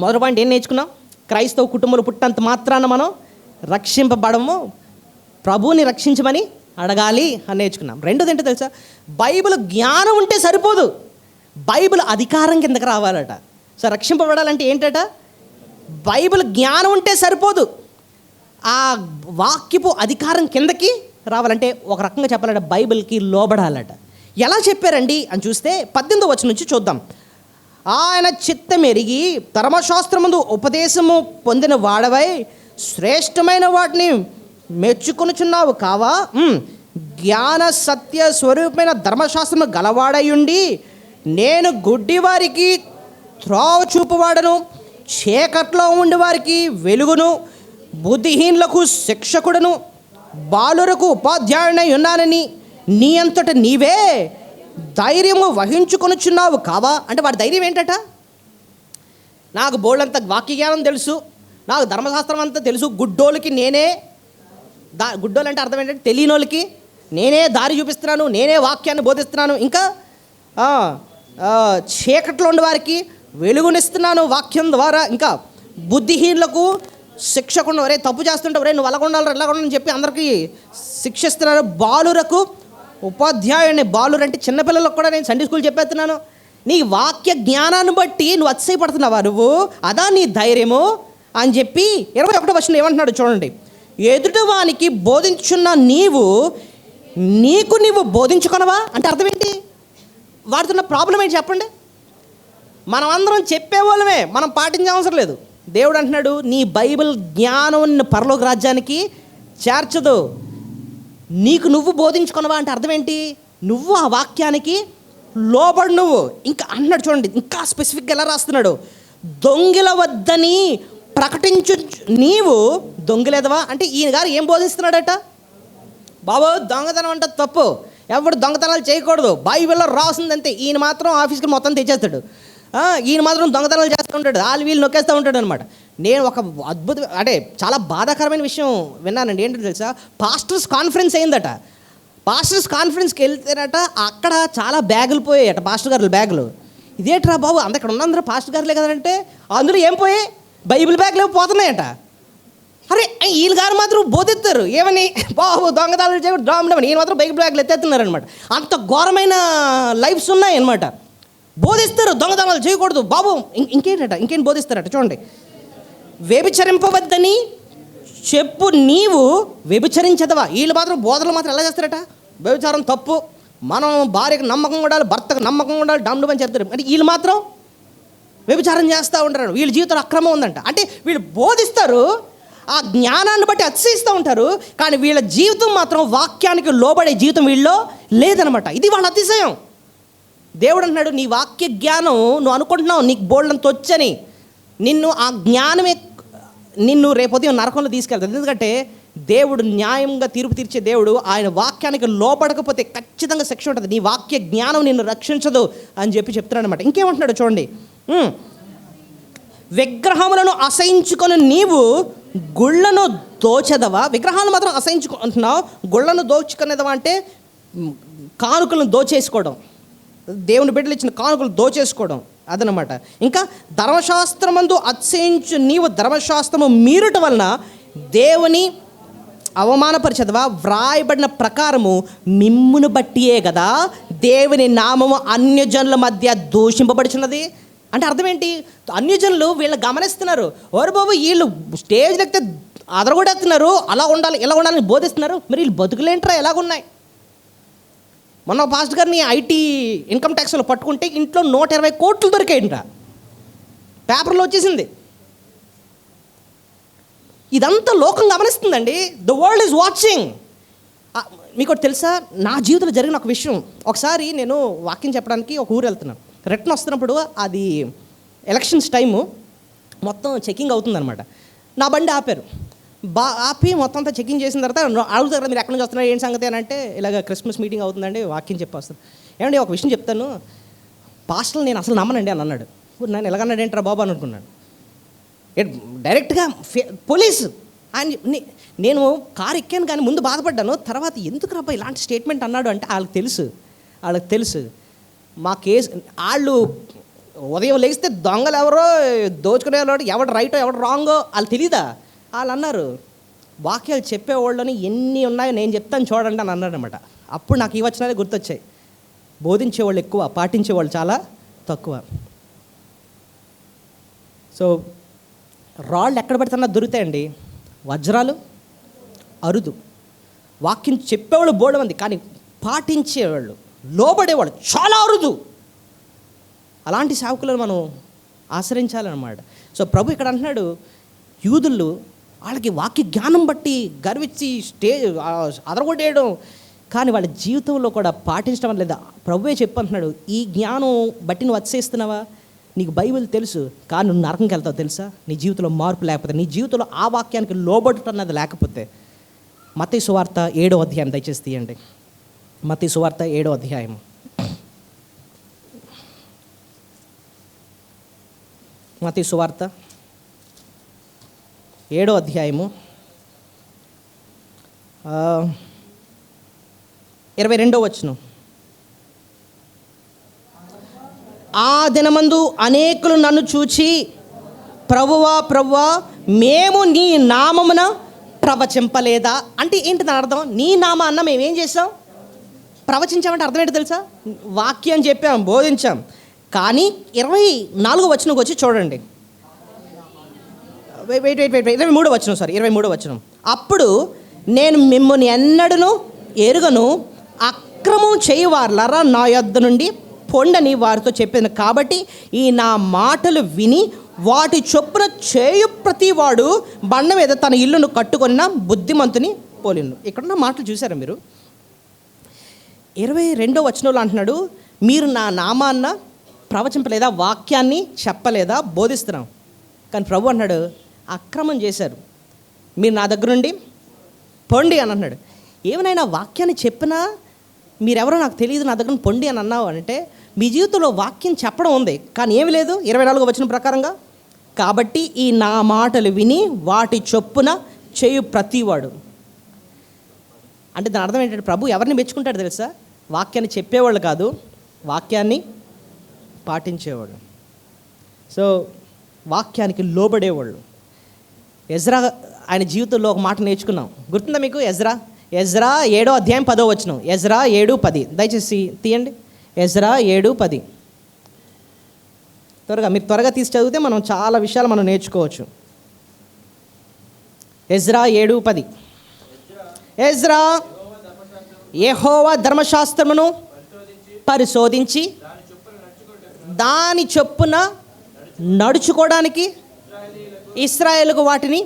మొదటి పాయింట్ ఏం నేర్చుకున్నాం? క్రైస్తవ కుటుంబంలో పుట్టినంత మాత్రాన మనం రక్షింపబడము, ప్రభువుని రక్షించమని అడగాలి అని నేర్చుకున్నాం. రెండోది ఏంటో తెలుసా? బైబిల్ జ్ఞానం ఉంటే సరిపోదు, బైబిల్ అధికారం కిందకి రావాలట. సో రక్షింపబడాలంటే ఏంటట? బైబిల్ జ్ఞానం ఉంటే సరిపోదు, ఆ వాక్యపు అధికారం కిందకి రావాలంటే ఒక రకంగా చెప్పాలంటే బైబిల్కి లోబడాలట. ఎలా చెప్పారండి అని చూస్తే 18వ వచనం నుంచి చూద్దాం. ఆయన చిత్తమెరిగి ధర్మశాస్త్రమందు ఉపదేశము పొందిన వాడవై శ్రేష్టమైన వాటిని మెచ్చుకొనుచున్నావు కావా? జ్ఞాన సత్య స్వరూపమైన ధర్మశాస్త్రము గలవాడయుండి నేను గుడ్డివారికి త్రోవ చూపువాడను, చీకట్లో ఉండి వారికి వెలుగును, బుద్ధిహీనులకు శిక్షకుడను, బాలురకు ఉపాధ్యాయుడై ఉన్నానని నీ అంతట నీవే ధైర్యము వహించుకొనుచున్నావు కావా? అంటే వాడి ధైర్యం ఏంటట? నాకు బోల్డంత వాక్య జ్ఞానం తెలుసు, నాకు ధర్మశాస్త్రం అంతా తెలుసు, గుడ్డోళ్ళకి నేనే గుడ్డోళ్ళు అంటే అర్థం ఏంటంటే తెలియని వాళ్ళకి నేనే దారి చూపిస్తున్నాను, నేనే వాక్యాన్ని బోధిస్తున్నాను, ఇంకా చీకట్లో ఉండే వారికి వెలుగునిస్తున్నాను వాక్యం ద్వారా, ఇంకా బుద్ధిహీనులకు శిక్షకుండా, ఒరే తప్పు చేస్తుంటే ఒరే నువ్వు అలాగొండాలి ఎలాగొండాలని చెప్పి అందరికీ శిక్షిస్తున్నాను, బాలురకు ఉపాధ్యాయుని. బాలురు అంటే చిన్నపిల్లలకు కూడా నేను సండే స్కూల్ చెప్పేస్తున్నాను. నీ వాక్య జ్ఞానాన్ని బట్టి నువ్వు అతిశయపడుతున్నావా? నువ్వు అదా నీ ధైర్యము అని చెప్పి 21వ వచనం ఏమంటున్నాడు చూడండి. ఎదుటివానికి బోధించున్న నీకు బోధించుకొనవా అంటే అర్థం ఏంటి? వాడుతున్న ప్రాబ్లం ఏంటి చెప్పండి? మనం అందరం చెప్పేవాళ్ళమే, మనం పాటించే అవసరం లేదు. దేవుడు అంటున్నాడు నీ బైబిల్ జ్ఞానం పరలోక రాజ్యానికి చేర్చదు, నీకు నువ్వు బోధించుకున్నవా అంటే అర్థం ఏంటి? నువ్వు ఆ వాక్యానికి లోబడు నువ్వు. ఇంకా అన్నాడు చూడండి, ఇంకా స్పెసిఫిక్గా ఎలా రాస్తున్నాడు, దొంగిల వద్దని ప్రకటించు నీవు దొంగిలేదవా అంటే ఈయన గారు ఏం బోధిస్తున్నాడట? బాబు దొంగతనం అంటే తప్పు, ఎవడు దొంగతనాలు చేయకూడదు, బైబిల్లో రాసిందంతే. ఈయన మాత్రం ఆఫీస్కి మొత్తం తెచ్చేస్తాడు, ఈయన మాత్రం దొంగతనాలు చేస్తూ ఉంటాడు, వీళ్ళు నొక్కేస్తూ ఉంటాడు అనమాట. నేను ఒక అంటే చాలా బాధాకరమైన విషయం విన్నానండి. ఏంటంటే తెలుసా, పాస్టర్స్ కాన్ఫరెన్స్ అయిందట. పాస్టర్స్ కాన్ఫరెన్స్కి వెళ్తేనట అక్కడ చాలా బ్యాగులు పోయాయట, పాస్టర్ గారుల బ్యాగులు. ఇదేట్రా బాబు, ఇక్కడ ఉన్నందరూ పాస్టర్ గారులే కదంటే అందులో ఏం పోయాయి? బైబిల్ బ్యాగులు పోతున్నాయట. అరే వీళ్ళు గారు మాత్రం బోధిస్తారు ఏమని, బాబు దొంగతనాలు చేయడం డామని, ఈయన మాత్రం బైబిల్ బ్యాగులు ఎత్తేస్తున్నారనమాట. అంత ఘోరమైన లైఫ్స్ ఉన్నాయన్నమాట. బోధిస్తారు దొంగతనాలు చేయకూడదు బాబు. ఇంకేం బోధిస్తారట చూడండి. వ్యభిచరింపవద్దని చెప్పు నీవు వ్యభిచరించదవా? వీళ్ళు మాత్రం బోధనలు మాత్రం ఎలా చేస్తారట? వ్యభిచారం తప్పు, మనం భార్యకు నమ్మకం ఉండాలి, భర్తకు నమ్మకం ఉండాలి, డామ్ అని చెప్తారు. అంటే వీళ్ళు మాత్రం వ్యభిచారం చేస్తూ ఉంటారు, వీళ్ళ జీవితంలో అక్రమం ఉందంట. అంటే వీళ్ళు బోధిస్తారు, ఆ జ్ఞానాన్ని బట్టి అతిశయిస్తూ ఉంటారు, కానీ వీళ్ళ జీవితం మాత్రం వాక్యానికి లోబడే జీవితం వీళ్ళలో లేదనమాట. ఇది వాళ్ళ అతిశయం. దేవుడు అంటున్నాడు, నీ వాక్య జ్ఞానం నువ్వు అనుకుంటున్నావు నీకు బోల్డంత వచ్చని, నిన్ను ఆ జ్ఞానమే నిన్ను రేపొద్దు నరకంలో తీసుకెళ్తాడు. ఎందుకంటే దేవుడు న్యాయంగా తీర్పు తీర్చే దేవుడు. ఆయన వాక్యానికి లోపడకపోతే ఖచ్చితంగా శిక్ష ఉంటుంది. నీ వాక్య జ్ఞానం నిన్ను రక్షించదు అని చెప్తున్నాడు అనమాట. ఇంకేమంటున్నాడు చూడండి, విగ్రహములను అసహించుకొని నీవు గుళ్ళను దోచెదవా. విగ్రహాలు మాత్రం అసహించుకుంటున్నావు, గుళ్ళను దోచుకునేదవా అంటే కానుకలను దోచేసుకోవడం, దేవుని బిడ్డలు ఇచ్చిన కానుకలు దోచేసుకోవడం అదనమాట. ఇంకా ధర్మశాస్త్రమందు అతిశయించు నీవు ధర్మశాస్త్రము మీరుట వలన దేవుని అవమానపరిచదవా. వ్రాయబడిన ప్రకారము మిమ్మును బట్టియే కదా దేవుని నామము అన్యజనుల మధ్య దూషింపబడుచున్నది. అంటే అర్థం ఏంటి? అన్యజనులు వీళ్ళని గమనిస్తున్నారు. ఓరు బాబు, వీళ్ళు స్టేజ్లు ఎక్కితే అదరగొడేస్తున్నారు, అలా ఉండాలి ఇలా ఉండాలని బోధిస్తున్నారు, మరి వీళ్ళు బతుకులేంట్రా ఎలాగున్నాయి. మొన్న పాస్టర్ గారిని ఐటీ ఇన్కమ్ ట్యాక్స్లో పట్టుకుంటే ఇంట్లో 120 కోట్లు దొరికాయంట, పేపర్లో వచ్చేసింది. ఇదంతా లోకం గమనిస్తుందండి. The world is watching. మీకు తెలుసా, నా జీవితంలో జరిగిన ఒక విషయం. ఒకసారి నేను వాక్యం చెప్పడానికి ఒక ఊరు వెళ్తున్నాను. రిటర్న్ వస్తున్నప్పుడు అది ఎలక్షన్స్ టైము, మొత్తం చెకింగ్ అవుతుందన్నమాట. నా బండి ఆపారు. ఆపి మొత్తం అంతా చెకింగ్ చేసిన తర్వాత అడుగుతారు, మీరు ఎక్కడి నుంచి వస్తున్నారు ఏంటి సంగతి అని అంటే, ఇలాగ క్రిస్మస్ మీటింగ్ అవుతుందండి, వాక్యం చెప్పొస్తాను. ఏమండి ఒక విషయం చెప్తాను, పాస్టర్లు నేను అసలు నమ్మనండి అని అన్నాడు. నేను ఎలాగన్నాడు ఏంట్రా బాబు అని అనుకున్నాను. డైరెక్ట్గా పోలీసు ఆయన. నేను కారు ఎక్కాను కానీ ముందు బాధపడ్డాను, తర్వాత ఎందుకు రాబా ఇలాంటి స్టేట్మెంట్ అన్నాడు అంటే వాళ్ళకి తెలుసు మా కేసు. వాళ్ళు ఉదయం లేస్తే దొంగలు ఎవరో దోచుకునే వాళ్ళు, ఎవడు రైటో ఎవడు రాంగో వాళ్ళు తెలీదా. వాళ్ళు అన్నారు, వాక్యాలు చెప్పేవాళ్ళని ఎన్ని ఉన్నాయో నేను చెప్తాను చూడండి అని అన్నాడు అనమాట. అప్పుడు నాకు ఈ వచనాలే గుర్తొచ్చాయి. బోధించేవాళ్ళు ఎక్కువ, పాటించేవాళ్ళు చాలా తక్కువ. సో రాళ్ళు ఎక్కడ పెడుతున్నా దొరుకుతాయండి, వజ్రాలు అరుదు. వాక్యం చెప్పేవాళ్ళు బోలమంది, కానీ పాటించేవాళ్ళు లోబడేవాళ్ళు చాలా అరుదు. అలాంటి సేవకులను మనం ఆశ్రయించాలన్నమాట. సో ప్రభు ఇక్కడ అంటున్నాడు, యూదులు వాళ్ళకి వాక్య జ్ఞానం బట్టి గర్వించి స్టేజ్ అదరగొట్టేయడం, కానీ వాళ్ళ జీవితంలో కూడా పాటించడం లేదా. ప్రభువే చెప్పంటున్నాడు, ఈ జ్ఞానం బట్టి నువ్వు అతిశయిస్తున్నావా? నీకు బైబిల్ తెలుసు, కానీ నువ్వు నరకంకి వెళ్తావు తెలుసా? నీ జీవితంలో మార్పు లేకపోతే, నీ జీవితంలో ఆ వాక్యానికి లోబడటం అన్నది లేకపోతే. మత్తయి సువార్త 7వ అధ్యాయం దయచేసి తీయండి. మత్తయి సువార్త 7వ అధ్యాయం. మత్తయి సువార్త 7వ అధ్యాయము 22వ వచనం. ఆ దినమందు అనేకులు నన్ను చూచి, ప్రభువా ప్రభువా మేము నీ నామమున ప్రవచింపలేదా. అంటే ఏంటి దాని అర్థం? నీ నామాన్న మేమేం చేసాం? ప్రవచించామంటే అర్థం ఏంటో తెలుసా? వాక్యం చెప్పాం, బోధించాం. కానీ 24వ వచనంకి వచ్చి చూడండి. వెయిట్ 23వ వచనం, 23వ వచనం. అప్పుడు నేను మిమ్మల్ని ఎన్నడను ఎరుగను, అక్రమం చేయువారులారా నా యొద్ద నుండి పొండని వారితో చెప్పాను. కాబట్టి ఈ నా మాటలు విని వాటి చొప్పున చేయు ప్రతివాడు బండ మీద తన ఇల్లును కట్టుకున్న బుద్ధిమంతుని పోలిను. ఇక్కడున్న మాటలు చూసారా మీరు? 22వ వచనంలో అంటున్నాడు, మీరు నా నామాన్న ప్రవచింపలేదా, వాక్యాన్ని చెప్పలేదా, బోధిస్తున్నాం. కానీ ప్రభు అన్నాడు, అక్రమం చేశారు, మీరు నా దగ్గర నుండి పొండి అని అన్నాడు. ఏమైనా వాక్యాన్ని చెప్పినా మీరెవరో నాకు తెలియదు, నా దగ్గర పొండి అని అన్నావు అంటే, మీ జీవితంలో వాక్యం చెప్పడం ఉంది కానీ ఏమి లేదు. 24వ వచనం ప్రకారంగా, కాబట్టి ఈ నా మాటలు విని వాటి చొప్పున చేయు ప్రతివాడు. అంటే దాని అర్థం ఏంటంటే, ప్రభు ఎవరిని మెచ్చుకుంటాడు తెలుసా? వాక్యాన్ని చెప్పేవాళ్ళు కాదు, వాక్యాన్ని పాటించేవాడు. సో వాక్యానికి లోబడేవాళ్ళు. ఎజ్రా ఆయన జీవితంలో ఒక మాట నేర్చుకున్నాం, గుర్తుందా మీకు? ఎజ్రా 7వ అధ్యాయం 10వ వచనం. ఎజ్రా 7:10 దయచేసి తీయండి. ఎజ్రా 7:10 మీరు త్వరగా తీసి చదివితే మనం చాలా విషయాలు మనం నేర్చుకోవచ్చు. ఎజ్రా 7:10. ఎజ్రా యెహోవా ధర్మశాస్త్రమును పరిశోధించి దాని చొప్పున నడుచుకోవడానికి ఇశ్రాయేలుకు వాటిని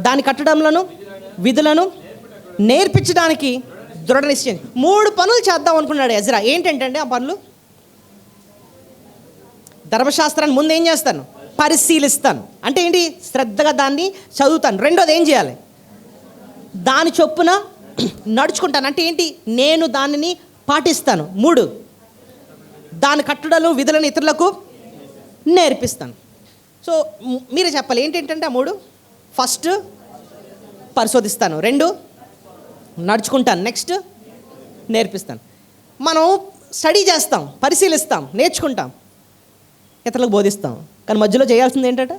దాని కట్టడంలను విధులను నేర్పించడానికి దృఢ నిశ్చయం. 3 పనులు చేద్దాం అనుకున్నాడు ఎజ్రా. ఏంటంటే ఆ పనులు? ధర్మశాస్త్రాన్ని ముందు ఏం చేస్తాను? పరిశీలిస్తాను. అంటే ఏంటి? శ్రద్ధగా దాన్ని చదువుతాను. రెండోది ఏం చేయాలి? దాని చొప్పున నడుచుకుంటాను. అంటే ఏంటి? నేను దానిని పాటిస్తాను. 3, దాని కట్టుడలు విధులను ఇతరులకు నేర్పిస్తాను. సో మీరే చెప్పాలి ఏంటంటే ఆ 3. ఫస్ట్ పరిశోధిస్తాను, 2 నడుచుకుంటాను, నెక్స్ట్ నేర్పిస్తాను. మనం స్టడీ చేస్తాం, పరిశీలిస్తాం, నేర్చుకుంటాం, ఇతరులకు బోధిస్తాం. కానీ మధ్యలో చేయాల్సింది ఏంటంటే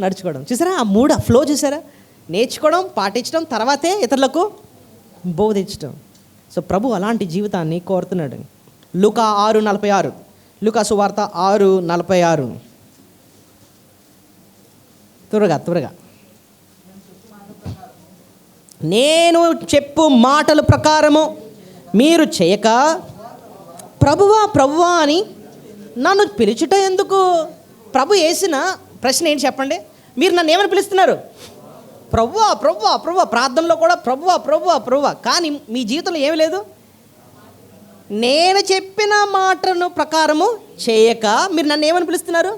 నడుచుకోవడం. చూసారా ఆ 3 ఫ్లో చూసారా? నేర్చుకోవడం, పాటించడం, తర్వాతే ఇతరులకు బోధించడం. సో ప్రభు అలాంటి జీవితాన్ని కోరుతున్నాడు. లూకా 6:46, లూకా సువార్త 6:46. త్వరగా నేను చెప్పు మాటల ప్రకారము మీరు చేయక ప్రభువా అని నన్ను పిలుచుట ఎందుకు? ప్రభు వేసిన ప్రశ్న ఏంటి చెప్పండి? మీరు నన్ను ఏమని పిలుస్తున్నారు? ప్రభువా. ప్రార్థనలో కూడా ప్రభువా. కానీ మీ జీవితంలో ఏమి లేదు. నేను చెప్పిన మాటను ప్రకారము చేయక మీరు నన్ను ఏమని పిలుస్తున్నారు?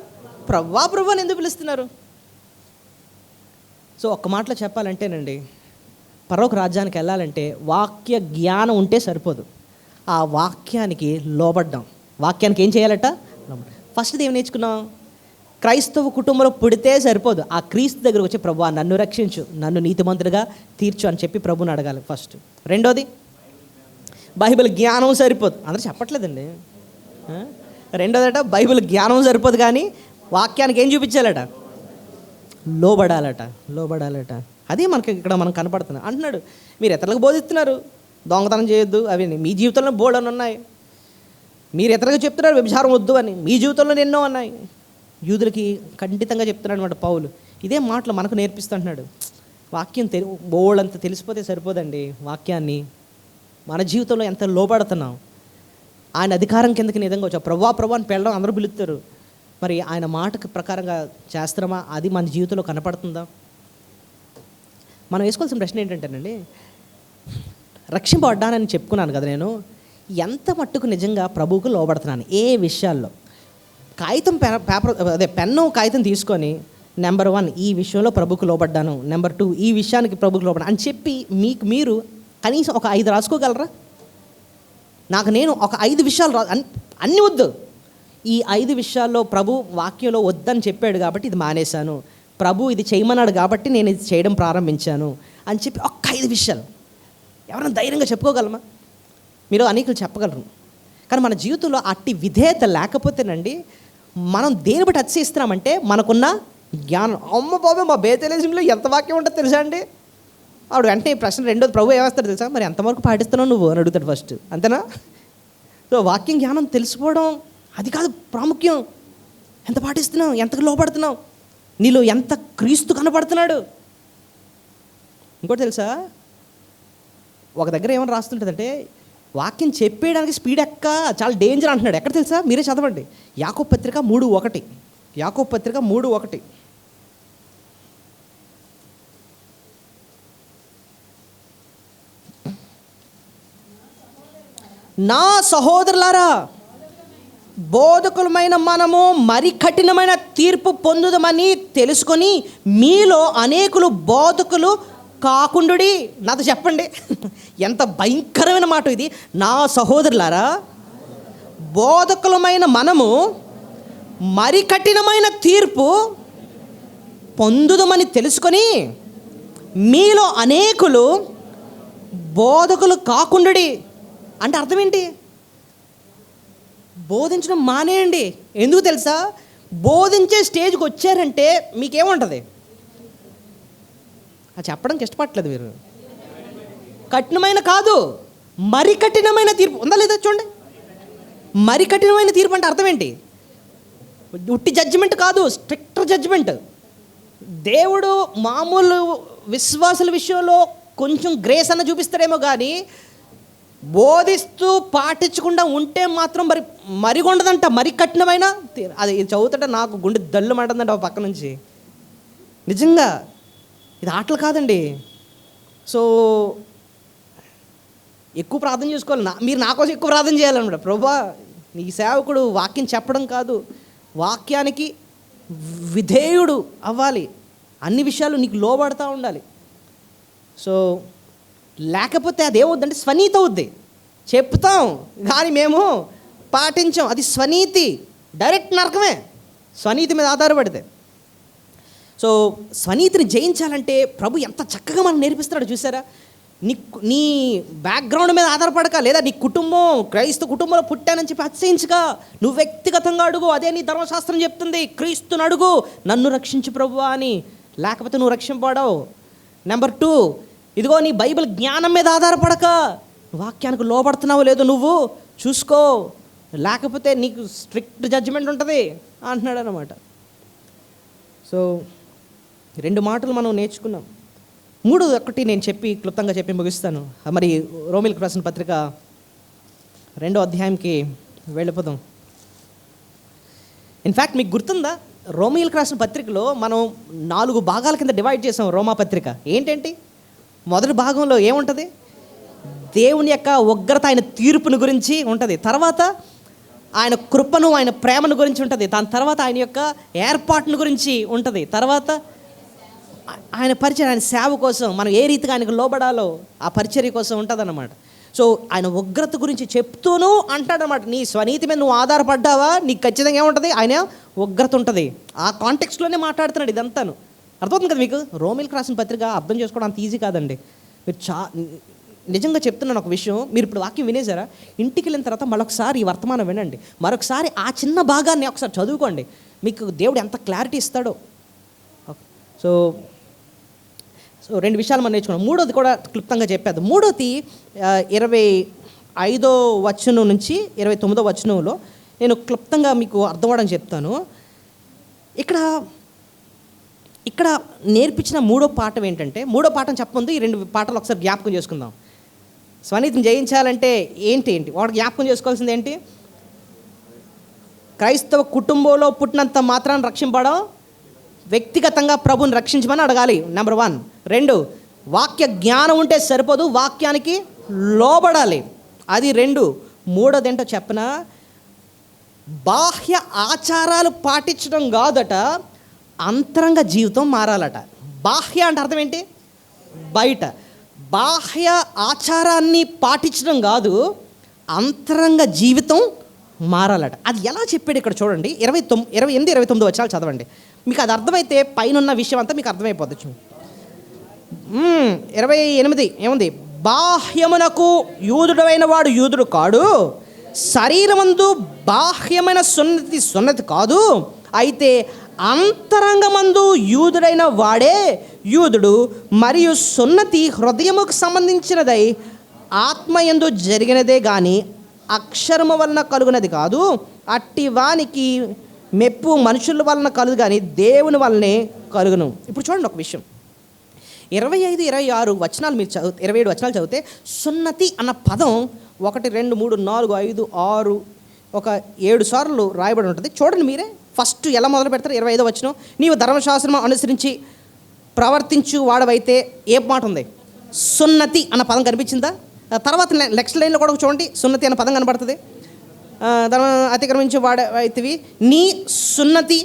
ప్రభువా అని ఎందుకు పిలుస్తున్నారు? సో ఒక్క మాటలో చెప్పాలంటేనండి, పరలోక రాజ్యానికి వెళ్ళాలంటే వాక్య జ్ఞానం ఉంటే సరిపోదు. ఆ వాక్యానికి లోబడ్డాం. వాక్యానికి ఏం చేయాలట? ఫస్ట్ ఏం నేర్చుకున్నాం? క్రైస్తవ కుటుంబంలో పుడితే సరిపోదు. ఆ క్రీస్తు దగ్గరకు వచ్చి ప్రభువా నన్ను రక్షించు, నన్ను నీతిమంతుడిగా తీర్చు అని చెప్పి ప్రభుని అడగాలి ఫస్ట్. రెండోది బైబిల్ జ్ఞానం సరిపోదు. అందరూ చెప్పట్లేదండి. రెండోదట బైబిల్ జ్ఞానం సరిపోదు, కానీ వాక్యానికి ఏం చూపించాలట? లోబడాలట. అదే మనకి ఇక్కడ మనం కనపడుతున్నాం. అంటున్నాడు మీరు ఇతరులకు బోధిస్తున్నారు దొంగతనం చేయొద్దు, అవి మీ జీవితంలో బోల్డని ఉన్నాయి. మీరు ఇతరులకు చెప్తున్నారు వ్యభిచారం వద్దు అని, మీ జీవితంలో ఎన్నో ఉన్నాయి. యూదులకి ఖండితంగా చెప్తున్నాడు అనమాట పౌలు. ఇదే మాటలు మనకు నేర్పిస్తుంటున్నాడు. వాక్యం బోల్డంత తెలిసిపోతే సరిపోదండి. వాక్యాన్ని మన జీవితంలో ఎంత లోబడుతున్నాం. ఆయన అధికారం కిందకి నిజంగా వచ్చా ప్రభువా అని పెళ్ళడం అందరూ పిలుస్తారు. మరి ఆయన మాటకు ప్రకారంగా చేస్తామా? అది మన జీవితంలో కనపడుతుందా? మనం వేసుకోవాల్సిన ప్రశ్న ఏంటంటేనండి, రక్షింపబడ్డానని చెప్పుకున్నాను కదా, నేను ఎంత మట్టుకు నిజంగా ప్రభువుకు లోబడుతున్నాను? ఏ విషయాల్లో? కాగితం పెన్ను కాగితం తీసుకొని నెంబర్ 1 ఈ విషయంలో ప్రభువుకు లోబడ్డాను, నెంబర్ 2 ఈ విషయానికి ప్రభువుకు లోబడ్డాను అని చెప్పి మీరు కనీసం ఒక 5 రాసుకోగలరా? నేను ఒక 5 విషయాలు అన్నీ వద్దు. ఈ 5 విషయాల్లో ప్రభు వాక్యంలో వద్దని చెప్పాడు కాబట్టి ఇది మానేశాను, ప్రభు ఇది చేయమన్నాడు కాబట్టి నేను ఇది చేయడం ప్రారంభించాను అని చెప్పి ఒక్క 5 విషయాలు ఎవరైనా ధైర్యంగా చెప్పుకోగలమా? మీరు అనేకులు చెప్పగలరు. కానీ మన జీవితంలో అట్టి విధేయత లేకపోతేనండి, మనం దేని బట్టి అతిశయిస్తున్నామంటే మనకున్న జ్ఞానం. అమ్మ బాబే మా బేతలేజంలో ఎంత వాక్యం ఉంటుందో తెలుసా అండి? ఆవిడ వెంటనే ప్రశ్న రెండోది ప్రభు ఏమేస్తాడు తెలుసా? మరి ఎంతవరకు పాటిస్తున్నావు నువ్వు అని అడుగుతాడు ఫస్ట్. అంతేనా? సో వాక్యం జ్ఞానం తెలుసుకోవడం అది కాదు ప్రాముఖ్యం. ఎంత పాటిస్తున్నావు, ఎంతకు లోపడుతున్నావు, నీలో ఎంత క్రీస్తు కనపడుతున్నాడు. ఇంకోటి తెలుసా, ఒక దగ్గర ఏమైనా రాస్తుంటుందంటే వాక్యం చెప్పేయడానికి స్పీడ్ చాలా డేంజర్ అంటున్నాడు. ఎక్కడ తెలుసా? మీరే చదవండి. యాకోబు పత్రిక 3:1. యాకోబు పత్రిక 3:1. నా సహోదరులారా, బోధకులమైన మనము మరి కఠినమైన తీర్పు పొందుదామని తెలుసుకొని మీలో అనేకులు బోధకులు కాకుండుడి. నాతో చెప్పండి, ఎంత భయంకరమైన మాట ఇది. నా సహోదరులారా, బోధకులమైన మనము మరి కఠినమైన తీర్పు పొందుదామని తెలుసుకొని మీలో అనేకులు బోధకులు కాకుండుడి. అంటే అర్థం ఏంటి? బోధించడం మానేయండి. ఎందుకు తెలుసా? బోధించే స్టేజ్కి వచ్చారంటే మీకేముంటుంది? అది చెప్పడానికి ఇష్టపడలేదు మీరు. కఠినమైన కాదు, మరి కఠినమైన తీర్పు ఉందా లేదా చూడండి. మరి కఠినమైన తీర్పు అంటే అర్థం ఏంటి? ఉట్టి జడ్జిమెంట్ కాదు, స్ట్రిక్ట్ జడ్జిమెంట్. దేవుడు మామూలు విశ్వాసుల విషయంలో కొంచెం గ్రేస్ అన్న చూపిస్తాడేమో, కానీ బోధిస్తూ పాటించకుండా ఉంటే మాత్రం మరిగొండదంట. మరి కఠినమైన అది చదువుతుంటే నాకు గుండె దళ్ళు మంటుందంట ఒక పక్క నుంచి. నిజంగా ఇది ఆటలు కాదండి. సో ఎక్కువ ప్రార్థన చేసుకోవాలి. మీరు నా కోసం ఎక్కువ ప్రార్థన చేయాలన్నమాట. ప్రభువా, నీ సేవకుడు వాక్యం చెప్పడం కాదు, వాక్యానికి విధేయుడు అవ్వాలి, అన్ని విషయాలు నీకు లోబడతా ఉండాలి. సో లేకపోతే అదేమవుద్దంటే స్వనీతి అవుద్ది. చెప్తాం కానీ మేము పాటించాం, అది స్వనీతి, డైరెక్ట్ నరకమే స్వనీతి మీద ఆధారపడితే. సో స్వనీతిని జయించాలంటే ప్రభు ఎంత చక్కగా మనం నేర్పిస్తున్నాడు చూసారా. నీ బ్యాక్గ్రౌండ్ మీద ఆధారపడక, లేదా నీ కుటుంబం క్రైస్తవ కుటుంబంలో పుట్టానని చెప్పి అతిశయించక, నువ్వు వ్యక్తిగతంగా అడుగు, అదే నీ ధర్మశాస్త్రం చెప్తుంది. క్రీస్తుని అడుగు, నన్ను రక్షించు ప్రభువా అని, లేకపోతే నువ్వు రక్షింపబడవు. నెంబర్ 2, ఇదిగో నీ బైబిల్ జ్ఞానం మీద ఆధారపడక, వాక్యానికి లోబడుతున్నావో లేదో నువ్వు చూసుకో, లేకపోతే నీకు స్ట్రిక్ట్ జడ్జిమెంట్ ఉంటుంది అంటున్నాడు అన్నమాట. సో 2 మాటలు మనం నేర్చుకున్నాం. 3 నేను చెప్పి క్లుప్తంగా చెప్పి ముగిస్తాను. మరి రోమీయులకు రాసిన పత్రిక 2వ అధ్యాయంకి వెళ్ళిపోదాం. ఇన్ఫ్యాక్ట్ మీకు గుర్తుందా, రోమీయులకు రాసిన పత్రికలో మనం 4 భాగాల కింద డివైడ్ చేసాం రోమా పత్రిక. ఏంటంటే మొదటి భాగంలో ఏముంటుంది? దేవుని యొక్క ఉగ్రత, ఆయన తీర్పుని గురించి ఉంటుంది. తర్వాత ఆయన కృపను, ఆయన ప్రేమను గురించి ఉంటుంది. దాని తర్వాత ఆయన యొక్క ఏర్పాటును గురించి ఉంటుంది. తర్వాత ఆయన పరిచర్య, ఆయన సేవ కోసం మనం ఏ రీతిగా ఆయనకు లోబడాలో ఆ పరిచర్య కోసం ఉంటుందన్నమాట. సో ఆయన ఉగ్రత గురించి చెప్తూనూ అంటాడనమాట. నీ స్వనీతి మీద నువ్వు ఆధారపడ్డావా, నీకు ఖచ్చితంగా ఏముంటుంది? ఆయన ఉగ్రత ఉంటుంది. ఆ కాంటెక్స్ట్లోనే మాట్లాడుతున్నాడు ఇదంతాను. అర్థమవుతుంది కదా మీకు? రోమీయులకు రాసిన పత్రిక అర్థం చేసుకోవడం అంత ఈజీ కాదండి. మీరు నిజంగా చెప్తున్నాను ఒక విషయం. మీరు ఇప్పుడు వాక్యం వినేసారా? ఇంటికి వెళ్ళిన తర్వాత మరొకసారి ఈ వర్తమానం వినండి, మరొకసారి ఆ చిన్న భాగాన్ని ఒకసారి చదువుకోండి, మీకు దేవుడు ఎంత క్లారిటీ ఇస్తాడో. సో 2 విషయాలు మనం నేర్చుకున్నాం. 3వది కూడా క్లుప్తంగా చెప్పేది. 3వది 25వ వచనం నుంచి 29వ వచనంలో నేను క్లుప్తంగా మీకు అర్థమవడం చెప్తాను. ఇక్కడ నేర్పించిన 3వ పాఠం ఏంటంటే, 3వ పాఠం చెప్పముందు ఈ 2 పాఠాలు ఒకసారి జ్ఞాపకం చేసుకుందాం. స్వనీతిని జయించాలంటే ఏంటి వాడు జ్ఞాపకం చేసుకోవాల్సింది ఏంటి? క్రైస్తవ కుటుంబంలో పుట్టినంత మాత్రాన్ని రక్షింపడం, వ్యక్తిగతంగా ప్రభుని రక్షించమని అడగాలి. నెంబర్ 1. 2, వాక్య జ్ఞానం ఉంటే సరిపోదు, వాక్యానికి లోబడాలి. అది 2. 3వది ఏంటో చెప్పన, బాహ్య ఆచారాలు పాటించడం కాదట, అంతరంగ జీవితం మారాలట. బాహ్య అంటే అర్థం ఏంటి? బయట. బాహ్య ఆచారాన్ని పాటించడం కాదు, అంతరంగ జీవితం మారాలట. అది ఎలా చెప్పాడు ఇక్కడ చూడండి. 28, 29 వచనాలు చదవండి. మీకు అది అర్థమైతే పైన విషయం అంతా మీకు అర్థమైపోవచ్చు. 28 ఏముంది? బాహ్యమునకు యూదుడైన వాడు యూదుడు కాడు, శరీరమందు బాహ్యమైన సున్నతి కాదు, అయితే అంతరంగమందు యూదుడైన వాడే యూదుడు. మరియు సున్నతి హృదయముకు సంబంధించినదై ఆత్మయందు జరిగినదే కానీ అక్షరము వలన కలుగునది కాదు. అట్టి వానికి మెప్పు మనుషుల వలన కలుగు కానీ దేవుని వలనే కలుగును. ఇప్పుడు చూడండి ఒక విషయం. 25, 26 వచనాలు మీరు 27 వచనాలు చదివితే సున్నతి అన్న పదం 1, 2, 3, 4, 5, 6 ఒక 7 సార్లు రాయబడి ఉంటుంది. చూడండి మీరే. ఫస్ట్ ఎలా మొదలు పెడతారు? 25వ వచనం, నీవు ధర్మశాస్త్రం అనుసరించి ప్రవర్తించు వాడవైతే ఏ మాట ఉంది? సున్నతి అన్న పదం కనిపించిందా? తర్వాత నెక్స్ట్ లైన్లో కూడా చూడండి, సున్నతి అన్న పదం కనబడుతుంది. అతిక్రమించి వాడవైతివి నీ సున్నతి,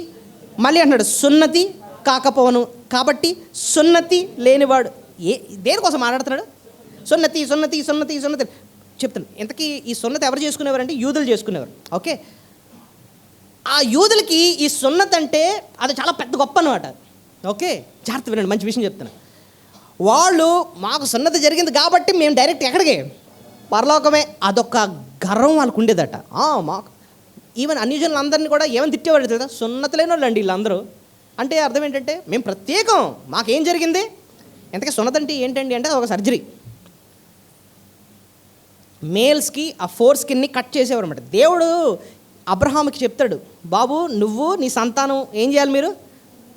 మళ్ళీ అంటున్నాడు సున్నతి కాకపోవను, కాబట్టి సున్నతి లేనివాడు. దేనికోసం మాట్లాడుతున్నాడు? సున్నతి సున్నతి సున్నతి సున్నతి చెప్తాను. ఇంతకీ ఈ సున్నతి ఎవరు చేసుకునేవారు అంటే యూదులు చేసుకునేవారు. ఓకే, ఆ యూదులకి ఈ సున్నతి అంటే అది చాలా పెద్ద గొప్ప అనమాట. ఓకే, జాగ్రత్త వినండి, మంచి విషయం చెప్తున్నా. వాళ్ళు మాకు సున్నతి జరిగింది కాబట్టి మేము డైరెక్ట్ ఎక్కడికి? పరలోకమే. అదొక గర్వం వాళ్ళకు ఉండేదట. మాకు ఈవెన్ అన్యజనులు అందరినీ కూడా ఏమని తిట్టేవాడు కదా, సున్నతి లేని వాళ్ళు అండి వీళ్ళందరూ. అంటే అర్థం ఏంటంటే మేము ప్రత్యేకం, మాకేం జరిగింది? ఎంతకీ సున్నతి అంటే ఏంటండి అంటే ఒక సర్జరీ. మేల్స్కి ఆ 4 స్కిన్ని కట్ చేసేవారు అనమాట. దేవుడు అబ్రహాముకి చెప్తాడు, బాబు నువ్వు నీ సంతానం ఏం చేయాలి, మీరు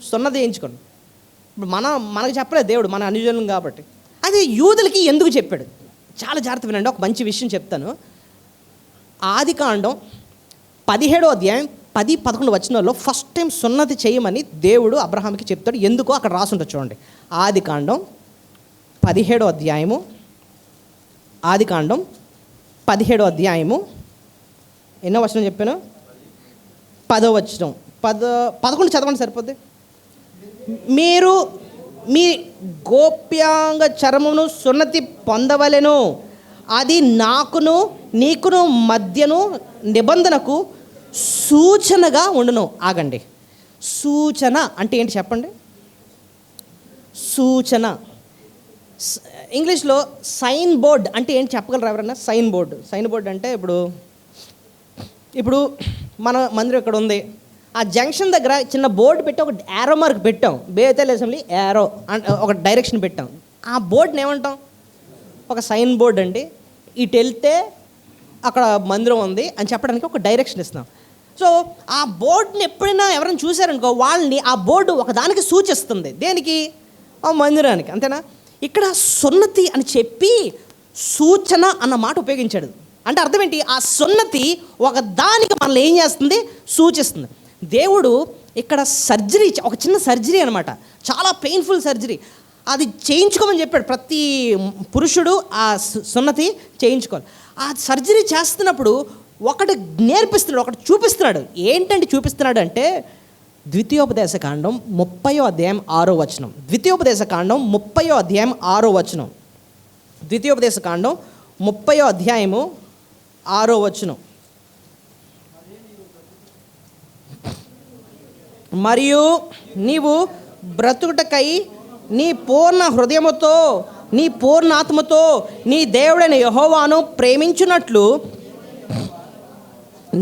సున్నతి చేయించుకోండి. ఇప్పుడు మనకు చెప్పలేదు దేవుడు, మన అన్యజనులం కాబట్టి. అది యూదులకి ఎందుకు చెప్పాడు? చాలా జాగ్రత్త వినండి, ఒక మంచి విషయం చెప్తాను. ఆదికాండం 17వ అధ్యాయం 10, 11 వచనాల్లో ఫస్ట్ టైం సున్నతి చేయమని దేవుడు అబ్రహాంకి చెప్తాడు. ఎందుకో అక్కడ రాసుంటుంది చూడండి. ఆదికాండం 17వ అధ్యాయము ఆదికాండం 17వ అధ్యాయము ఎన్నో వచనం చెప్పాను? 10వ వచనం. 11 చదవండి సరిపోద్ది. మీరు మీ గోప్యాంగ చర్మమును సున్నతి పొందవలెను, అది నాకును నీకును మధ్యను నిబంధనకు సూచనగా ఉండును. ఆగండి, సూచన అంటే ఏంటి చెప్పండి? సూచన ఇంగ్లీష్లో సైన్ బోర్డ్ అంటే ఏంటి చెప్పగలరు ఎవరన్నా? సైన్ బోర్డ్ అంటే ఇప్పుడు మన మందిరం ఇక్కడ ఉంది, ఆ జంక్షన్ దగ్గర చిన్న బోర్డు పెట్టి ఒక యారో మార్క్ పెట్టాం, బేతల్ అసెంబ్లీ యారో ఒక డైరెక్షన్ పెట్టాం. ఆ బోర్డుని ఏమంటాం? ఒక సైన్ బోర్డ్ అండి. ఇటు వెళ్తే అక్కడ మందిరం ఉంది అని చెప్పడానికి ఒక డైరెక్షన్ ఇస్తున్నాం. సో ఆ బోర్డుని ఎప్పుడైనా ఎవరైనా చూశారనుకో, వాళ్ళని ఆ బోర్డు ఒకదానికి సూచిస్తుంది. దేనికి? ఆ మందిరానికి. అంతేనా? ఇక్కడ సున్నతి అని చెప్పి సూచన అన్న మాట ఉపయోగించాడు. అంటే అర్థం ఏంటి? ఆ సున్నతి ఒక దానికి మనల్ని ఏం చేస్తుంది? సూచిస్తుంది. దేవుడు ఇక్కడ సర్జరీ, ఒక చిన్న సర్జరీ అనమాట, చాలా పెయిన్ఫుల్ సర్జరీ, అది చేయించుకోమని చెప్పాడు. ప్రతి పురుషుడు ఆ సున్నతి చేయించుకోవాలి. ఆ సర్జరీ చేస్తున్నప్పుడు ఒకటి నేర్పిస్తున్నాడు, ఒకటి చూపిస్తున్నాడు. ఏంటంటే చూపిస్తున్నాడు అంటే ద్వితీయోపదేశకాండం 30వ అధ్యాయం 6వ వచనం. ద్వితీయోపదేశకాండం 30వ అధ్యాయం 6వ వచనం. ద్వితీయోపదేశకాండం 30వ అధ్యాయము 6వ వచనం. మరియు నీవు బ్రతుకుటకై నీ పూర్ణ హృదయముతో నీ పూర్ణాత్మతో నీ దేవుడైన యెహోవాను ప్రేమించున్నట్లు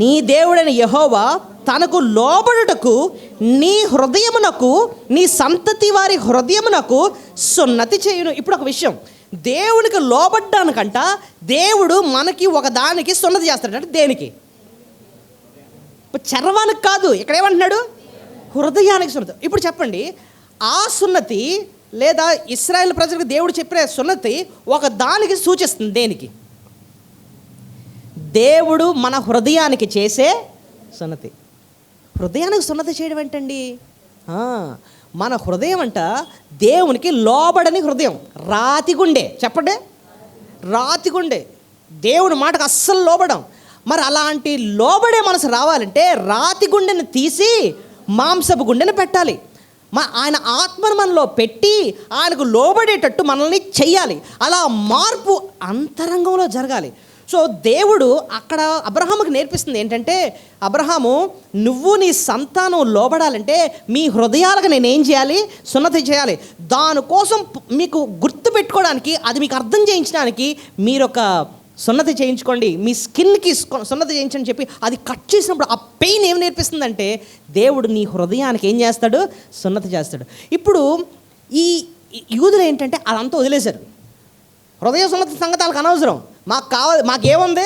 నీ దేవుడైన యెహోవా తనకు లోబడుటకు నీ హృదయమునకు నీ సంతతి వారి హృదయమునకు సున్నతి చేయును. ఇప్పుడు ఒక విషయం, దేవునికి లోబడ్డానికంట దేవుడు మనకి ఒక దానికి సున్నతి చేస్తాడు. అంటే దేనికి? చర్వానికి కాదు. ఇక్కడ ఏమంటున్నాడు? హృదయానికి సున్నతి. ఇప్పుడు చెప్పండి, ఆ సున్నతి లేదా ఇశ్రాయేలు ప్రజలకు దేవుడు చెప్పిన సున్నతి ఒక దానికి సూచిస్తుంది. దేనికి? దేవుడు మన హృదయానికి చేసే సున్నతి. హృదయానికి సున్నతి చేయడం ఏంటండి? మన హృదయం అంట దేవునికి లోబడని హృదయం, రాతిగుండే. చెప్పండి, రాతిగుండే, దేవుని మాటకు అస్సలు లోబడం. మరి అలాంటి లోబడే మనసు రావాలంటే రాతి గుండెని తీసి మాంసపు గుండెని పెట్టాలి. ఆయన ఆత్మను మనలో పెట్టి ఆయనకు లోబడేటట్టు మనల్ని చెయ్యాలి. అలా మార్పు అంతరంగంలో జరగాలి. సో దేవుడు అక్కడ అబ్రహాముకి నేర్పిస్తుంది ఏంటంటే, అబ్రహాము నువ్వు నీ సంతానం లోబడాలంటే మీ హృదయాలకు నేనేం చేయాలి? సున్నతి చేయాలి. దానికోసం మీకు గుర్తు పెట్టుకోవడానికి, అది మీకు అర్థం చేయించడానికి మీరు ఒక సున్నతి చేయించుకోండి, మీ స్కిన్కి సున్నతి చేయించని చెప్పి అది కట్ చేసినప్పుడు ఆ పెయిన్ ఏం నేర్పిస్తుందంటే దేవుడు నీ హృదయానికి ఏం చేస్తాడు? సున్నతి చేస్తాడు. ఇప్పుడు ఈ యూదులు ఏంటంటే అదంతా వదిలేశారు. హృదయ సున్నతి సంగతి వాళ్ళకి అనవసరం. మాకేముంది?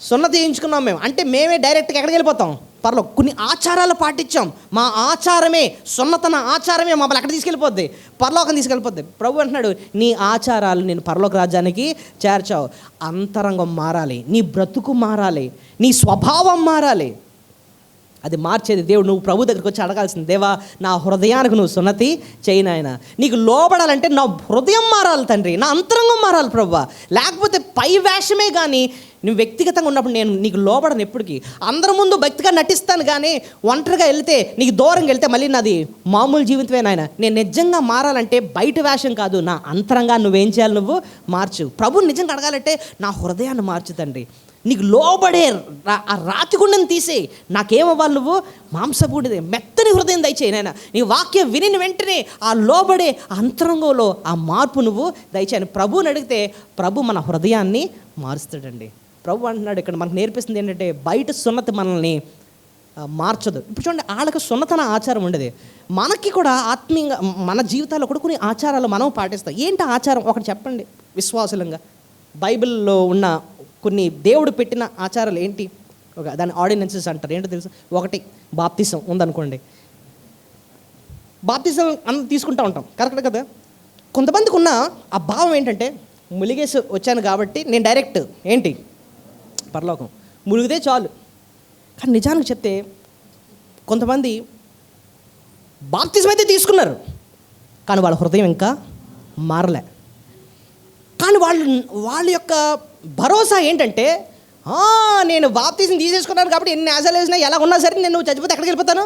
సున్నతి చేయించుకున్నాం మేము అంటే మేమే డైరెక్ట్గా ఎక్కడికి వెళ్ళిపోతాం? పరలోకం. కొన్ని ఆచారాలు పాటించాం, మా ఆచారమే, సున్నతన ఆచారమే మమ్మల్ని ఎక్కడ తీసుకెళ్ళిపోద్ది? పరలోకం తీసుకెళ్ళిపోద్ది. ప్రభు అంటున్నాడు, నీ ఆచారాలు నేను పరలోక రాజ్యానికి చేర్చావు. అంతరంగం మారాలి, నీ బ్రతుకు మారాలి, నీ స్వభావం మారాలి. అది మార్చేది దేవుడు. నువ్వు ప్రభు దగ్గరికి వచ్చి అడగాల్సింది, దేవా నా హృదయానికి నువ్వు సున్నతి చేయి నాయన. నీకు లోబడాలంటే నా హృదయం మారాలి తండ్రి, నా అంతరంగం మారాలి ప్రభువా. లేకపోతే పై వేషమే కానీ నువ్వు వ్యక్తిగతంగా ఉన్నప్పుడు నేను నీకు లోబడను. ఎప్పటికీ అందరి ముందు భక్తిగా నటిస్తాను కానీ ఒంటరిగా వెళ్తే, నీకు దూరంగా వెళ్తే మళ్ళీ నాది మామూలు జీవితమే నాయన. నేను నిజంగా మారాలంటే బయట వేషం కాదు, నా అంతరంగా నువ్వేం చేయాలి? నువ్వు మార్చు. ప్రభుని నిజంగా అడగాలంటే నా హృదయాన్ని మార్చు తండ్రి. నీకు లోబడే ఆ రాతిగుండని తీసే, నాకేమవ్వాలి? నువ్వు మాంసపూడిదే మెత్తని హృదయం దయచేయి నాయన. నీ వాక్యం విని వెంటనే ఆ లోబడే అంతరంగంలో ఆ మార్పు నువ్వు దయచేయని ప్రభుని అడిగితే ప్రభు మన హృదయాన్ని మారుస్తాడండి. ప్రభు అంటున్నాడు ఇక్కడ మనకు నేర్పిస్తుంది ఏంటంటే, బయట సున్నతి మనల్ని మార్చదు. ఇప్పుడు చూడండి, వాళ్ళకి సున్నతన ఆచారం ఉండేది. మనకి కూడా ఆత్మీయంగా మన జీవితాల్లో కూడా కొన్ని ఆచారాలు మనం పాటిస్తాం. ఏంటి ఆచారం? ఒకటి చెప్పండి విశ్వాసులంగా. బైబిల్లో ఉన్న కొన్ని దేవుడు పెట్టిన ఆచారాలు ఏంటి? దాని ఆర్డినెన్సెస్ అంటారు. ఏంటో తెలుసు? ఒకటి, బాప్తిసం ఉందనుకోండి. బాప్తిసం తీసుకుంటూ ఉంటాం, కరెక్ట్ కదా? కొంతమందికి ఉన్న ఆ భావం ఏంటంటే, ములిగేసి వచ్చాను కాబట్టి నేను డైరెక్ట్ ఏంటి పరలోకం, ములిగితే చాలు. కానీ నిజానికి చెప్తే కొంతమంది బాప్తిజం అయితే తీసుకున్నారు కానీ వాళ్ళ హృదయం ఇంకా మారలే. కానీ కానీ వాళ్ళ యొక్క భరోసా ఏంటంటే, నేను బాప్తీసం తీసేసుకున్నాను కాబట్టి ఎన్ని ఆశలు వేసినా ఎలా ఉన్నా సరే నేను చచ్చిపోతే ఎక్కడికి వెళ్ళిపోతాను,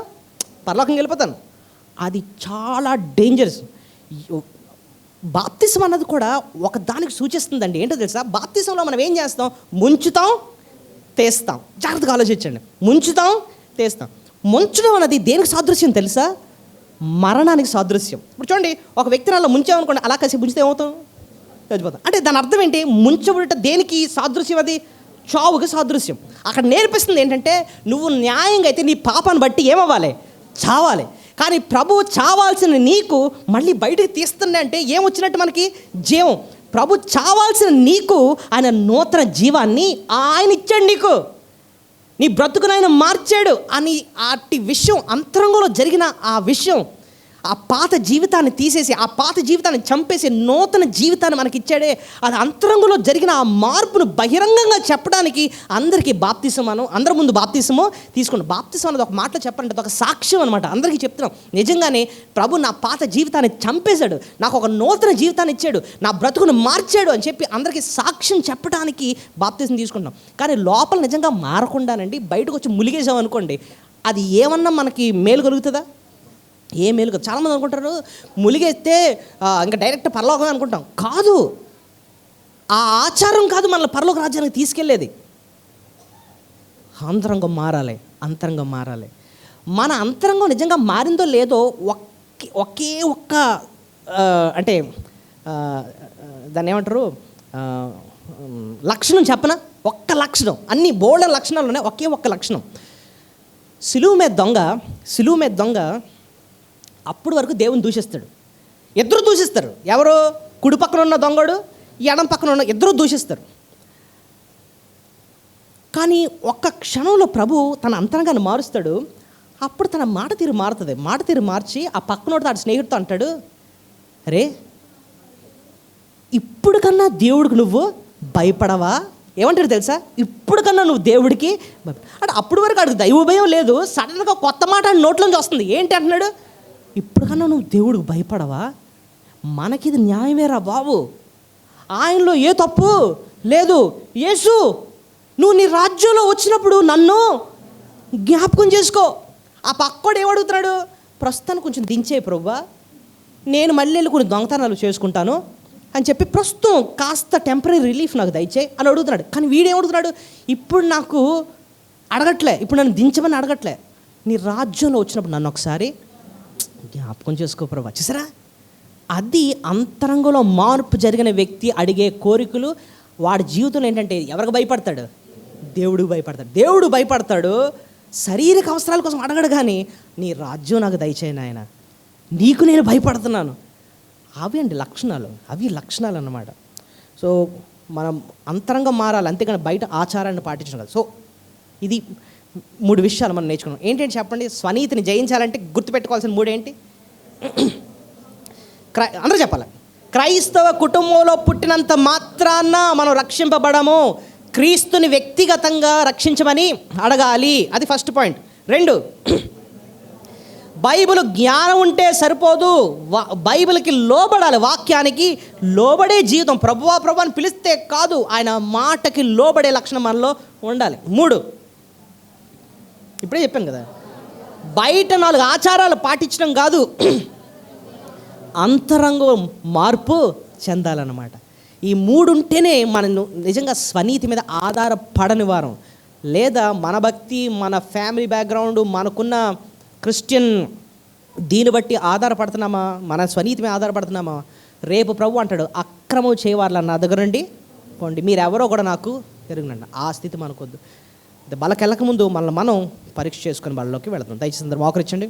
పరలోకంకి వెళ్ళిపోతాను. అది చాలా డేంజరస్. బాప్తిసం అన్నది కూడా ఒక దానికి సూచిస్తుందండి. ఏంటో తెలుసా? బాప్తిసంలో మనం ఏం చేస్తాం? ముంచుతాం, తీస్తాం. జాగ్రత్తగా ఆలోచించండి. ముంచుతాం, తీస్తాం. ముంచడం అన్నది దేనికి సాదృశ్యం తెలుసా? మరణానికి సాదృశ్యం. ఇప్పుడు చూడండి, ఒక వ్యక్తిని అలా ముంచామనుకోండి, అలా కాసేపు ముంచితే ఏమవుతాం? చచ్చిపోతాం. అంటే దాని అర్థం ఏంటి? ముంచబడుట దేనికి సాదృశ్యం? అది చావుకి సాదృశ్యం. అక్కడ నేర్పిస్తుంది ఏంటంటే, నువ్వు న్యాయంగా అయితే నీ పాపాన్ని బట్టి ఏమవ్వాలి? చావాలి. కానీ ప్రభువు చావాల్సిన నీకు మళ్ళీ బయటకు తీస్తుండే అంటే ఏమొచ్చినట్టు? మనకి జీవం. ప్రభు చావాల్సిన నీకు ఆయన నూతన జీవాన్ని ఆయన ఇచ్చాడు. నీకు నీ బ్రతుకును ఆయన మార్చాడు అని అట్టి విషయం, అంతరంగంలో జరిగిన ఆ విషయం, ఆ పాత జీవితాన్ని తీసేసి, ఆ పాత జీవితాన్ని చంపేసి నూతన జీవితాన్ని మనకి ఇచ్చాడే, అది అంతరంగంలో జరిగిన ఆ మార్పును బహిరంగంగా చెప్పడానికి అందరికీ బాప్తిసమను, అందరి ముందు బాప్తిసమో తీసుకున్నాం. బాప్తిసం అనేది ఒక మాటలో చెప్పాలంటే ఒక సాక్ష్యం అనమాట. అందరికీ చెప్తున్నాం, నిజంగానే ప్రభు నా పాత జీవితాన్ని చంపేశాడు, నాకు ఒక నూతన జీవితాన్ని ఇచ్చాడు, నా బ్రతుకును మార్చాడు అని చెప్పి అందరికీ సాక్ష్యం చెప్పడానికి బాప్తిసం తీసుకుంటాం. కానీ లోపల నిజంగా మారకుండానండి బయటకు వచ్చి ములిగేసాం అనుకోండి, అది ఏమన్నా మనకి మేలు కలుగుతుందా? ఏ మేలు కాదు. చాలామంది అనుకుంటారు ములిగేస్తే ఇంకా డైరెక్ట్ పరలోకం అనుకుంటాం. కాదు, ఆ ఆచారం కాదు మనల్ని పరలోక రాజ్యానికి తీసుకెళ్ళేది. అంతరంగం మారాలి, అంతరంగం మారాలి. మన అంతరంగం నిజంగా మారిందో లేదో ఒకే ఒక్క అంటే దాన్ని ఏమంటారు, లక్షణం చెప్పనా? ఒక్క లక్షణం. అన్ని బోల్డ్ లక్షణాలు ఉన్నాయి, ఒకే ఒక్క లక్షణం. సిలువ మీద దొంగ అప్పుడు వరకు దేవుని దూషిస్తాడు. ఇద్దరు దూషిస్తారు. ఎవరు? కుడి పక్కన ఉన్న దొంగడు, ఎడం పక్కన ఉన్న ఇద్దరు దూషిస్తారు. కానీ ఒక్క క్షణంలో ప్రభు తన అంతరంగాన్ని మారుస్తాడు. అప్పుడు తన మాట తీరు మారుతుంది. మాట తీరు మార్చి ఆ పక్కనోడు తన స్నేహితుడితో అంటాడు, అరే ఇప్పుడు కన్నా దేవుడికి నువ్వు భయపడవా? ఏమంటారు తెలుసా? ఇప్పుడు కన్నా నువ్వు దేవుడికి అంటే అప్పుడు వరకు అడిగి దైవ భయం లేదు. సడన్గా కొత్త మాట నోట్లోంచి వస్తుంది. ఏంటి అంటున్నాడు? ఇప్పుడు కన్నా నువ్వు దేవుడికి భయపడవా? మనకిది న్యాయమేరా బాబు, ఆయనలో ఏ తప్పు లేదు. యేసు, నువ్వు నీ రాజ్యంలో వచ్చినప్పుడు నన్ను జ్ఞాపకం చేసుకో. ఆ పక్కోడు ఏమడుగుతున్నాడు? ప్రస్తుతానికి కొంచెం దించే ప్రభువా, నేను మళ్ళీ వెళ్ళి కొన్ని దొంగతనాలు చేసుకుంటాను అని చెప్పి ప్రస్తుతం కాస్త టెంపరీ రిలీఫ్ నాకు దయచేయి అని అడుగుతున్నాడు. కానీ వీడేమడుగుతున్నాడు? ఇప్పుడు నాకు అడగట్లే, ఇప్పుడు నన్ను దించమని అడగట్లే, నీ రాజ్యంలో వచ్చినప్పుడు నన్ను ఒకసారి జ్ఞాపకం చేసుకో ప్రభా. చూసారా, అది అంతరంగంలో మార్పు జరిగిన వ్యక్తి అడిగే కోరికలు. వాడి జీవితంలో ఏంటంటే ఎవరికి భయపడతాడు? దేవుడికి భయపడతాడు. దేవుడు భయపడతాడు. శారీరక అవసరాల కోసం అడగడు, కానీ నీ రాజ్యం నాకు దయచేయి నాయన, నీకు నేను భయపడుతున్నాను. అవి అండి లక్షణాలు, అవి లక్షణాలు అన్నమాట. సో మనం అంతరంగం మారాలి, అంతేకాని బయట ఆచారాన్ని పాటించడం కాదు. సో ఇది 3 విషయాలు మనం నేర్చుకున్నాం. ఏంటంటే చెప్పండి, స్వనీతిని జయించాలంటే గుర్తుపెట్టుకోవాల్సిన 3 ఏంటి? అందరూ చెప్పాలి. క్రైస్తవ కుటుంబంలో పుట్టినంత మాత్రాన మనం రక్షింపబడము. క్రీస్తుని వ్యక్తిగతంగా రక్షించమని అడగాలి. అది ఫస్ట్ పాయింట్. 2, బైబిల్ జ్ఞానం ఉంటే సరిపోదు, బైబిల్కి లోబడాలి, వాక్యానికి లోబడే జీవితం. ప్రభువా ప్రభు అని పిలిస్తే కాదు, ఆయన మాటకి లోబడే లక్షణం మనలో ఉండాలి. 3, ఇప్పుడే చెప్పాను కదా, బయట 4 ఆచారాలు పాటించడం కాదు, అంతరంగం మార్పు చెందాలన్నమాట. ఈ 3 ఉంటేనే మనం నిజంగా స్వనీతి మీద ఆధారపడని వారం. లేదా మన భక్తి, మన ఫ్యామిలీ బ్యాక్గ్రౌండ్, మనకున్న క్రిస్టియన్ దీన్ని బట్టి ఆధారపడుతున్నామా, మన స్వనీతి మీద ఆధారపడుతున్నామా? రేపు ప్రభు అంటాడు, అక్రమం చేయవాళ్ళ నా దగ్గర నుండి పోండి, మీరెవరో కూడా నాకు ఎరుగునండి. ఆ స్థితి మనకొద్దు. బలకెళ్ళక ముందు మనల్ని మనం పరీక్ష చేసుకుని బలలోకి వెళదాం. దయచేసి అందరూ మోకరించండి.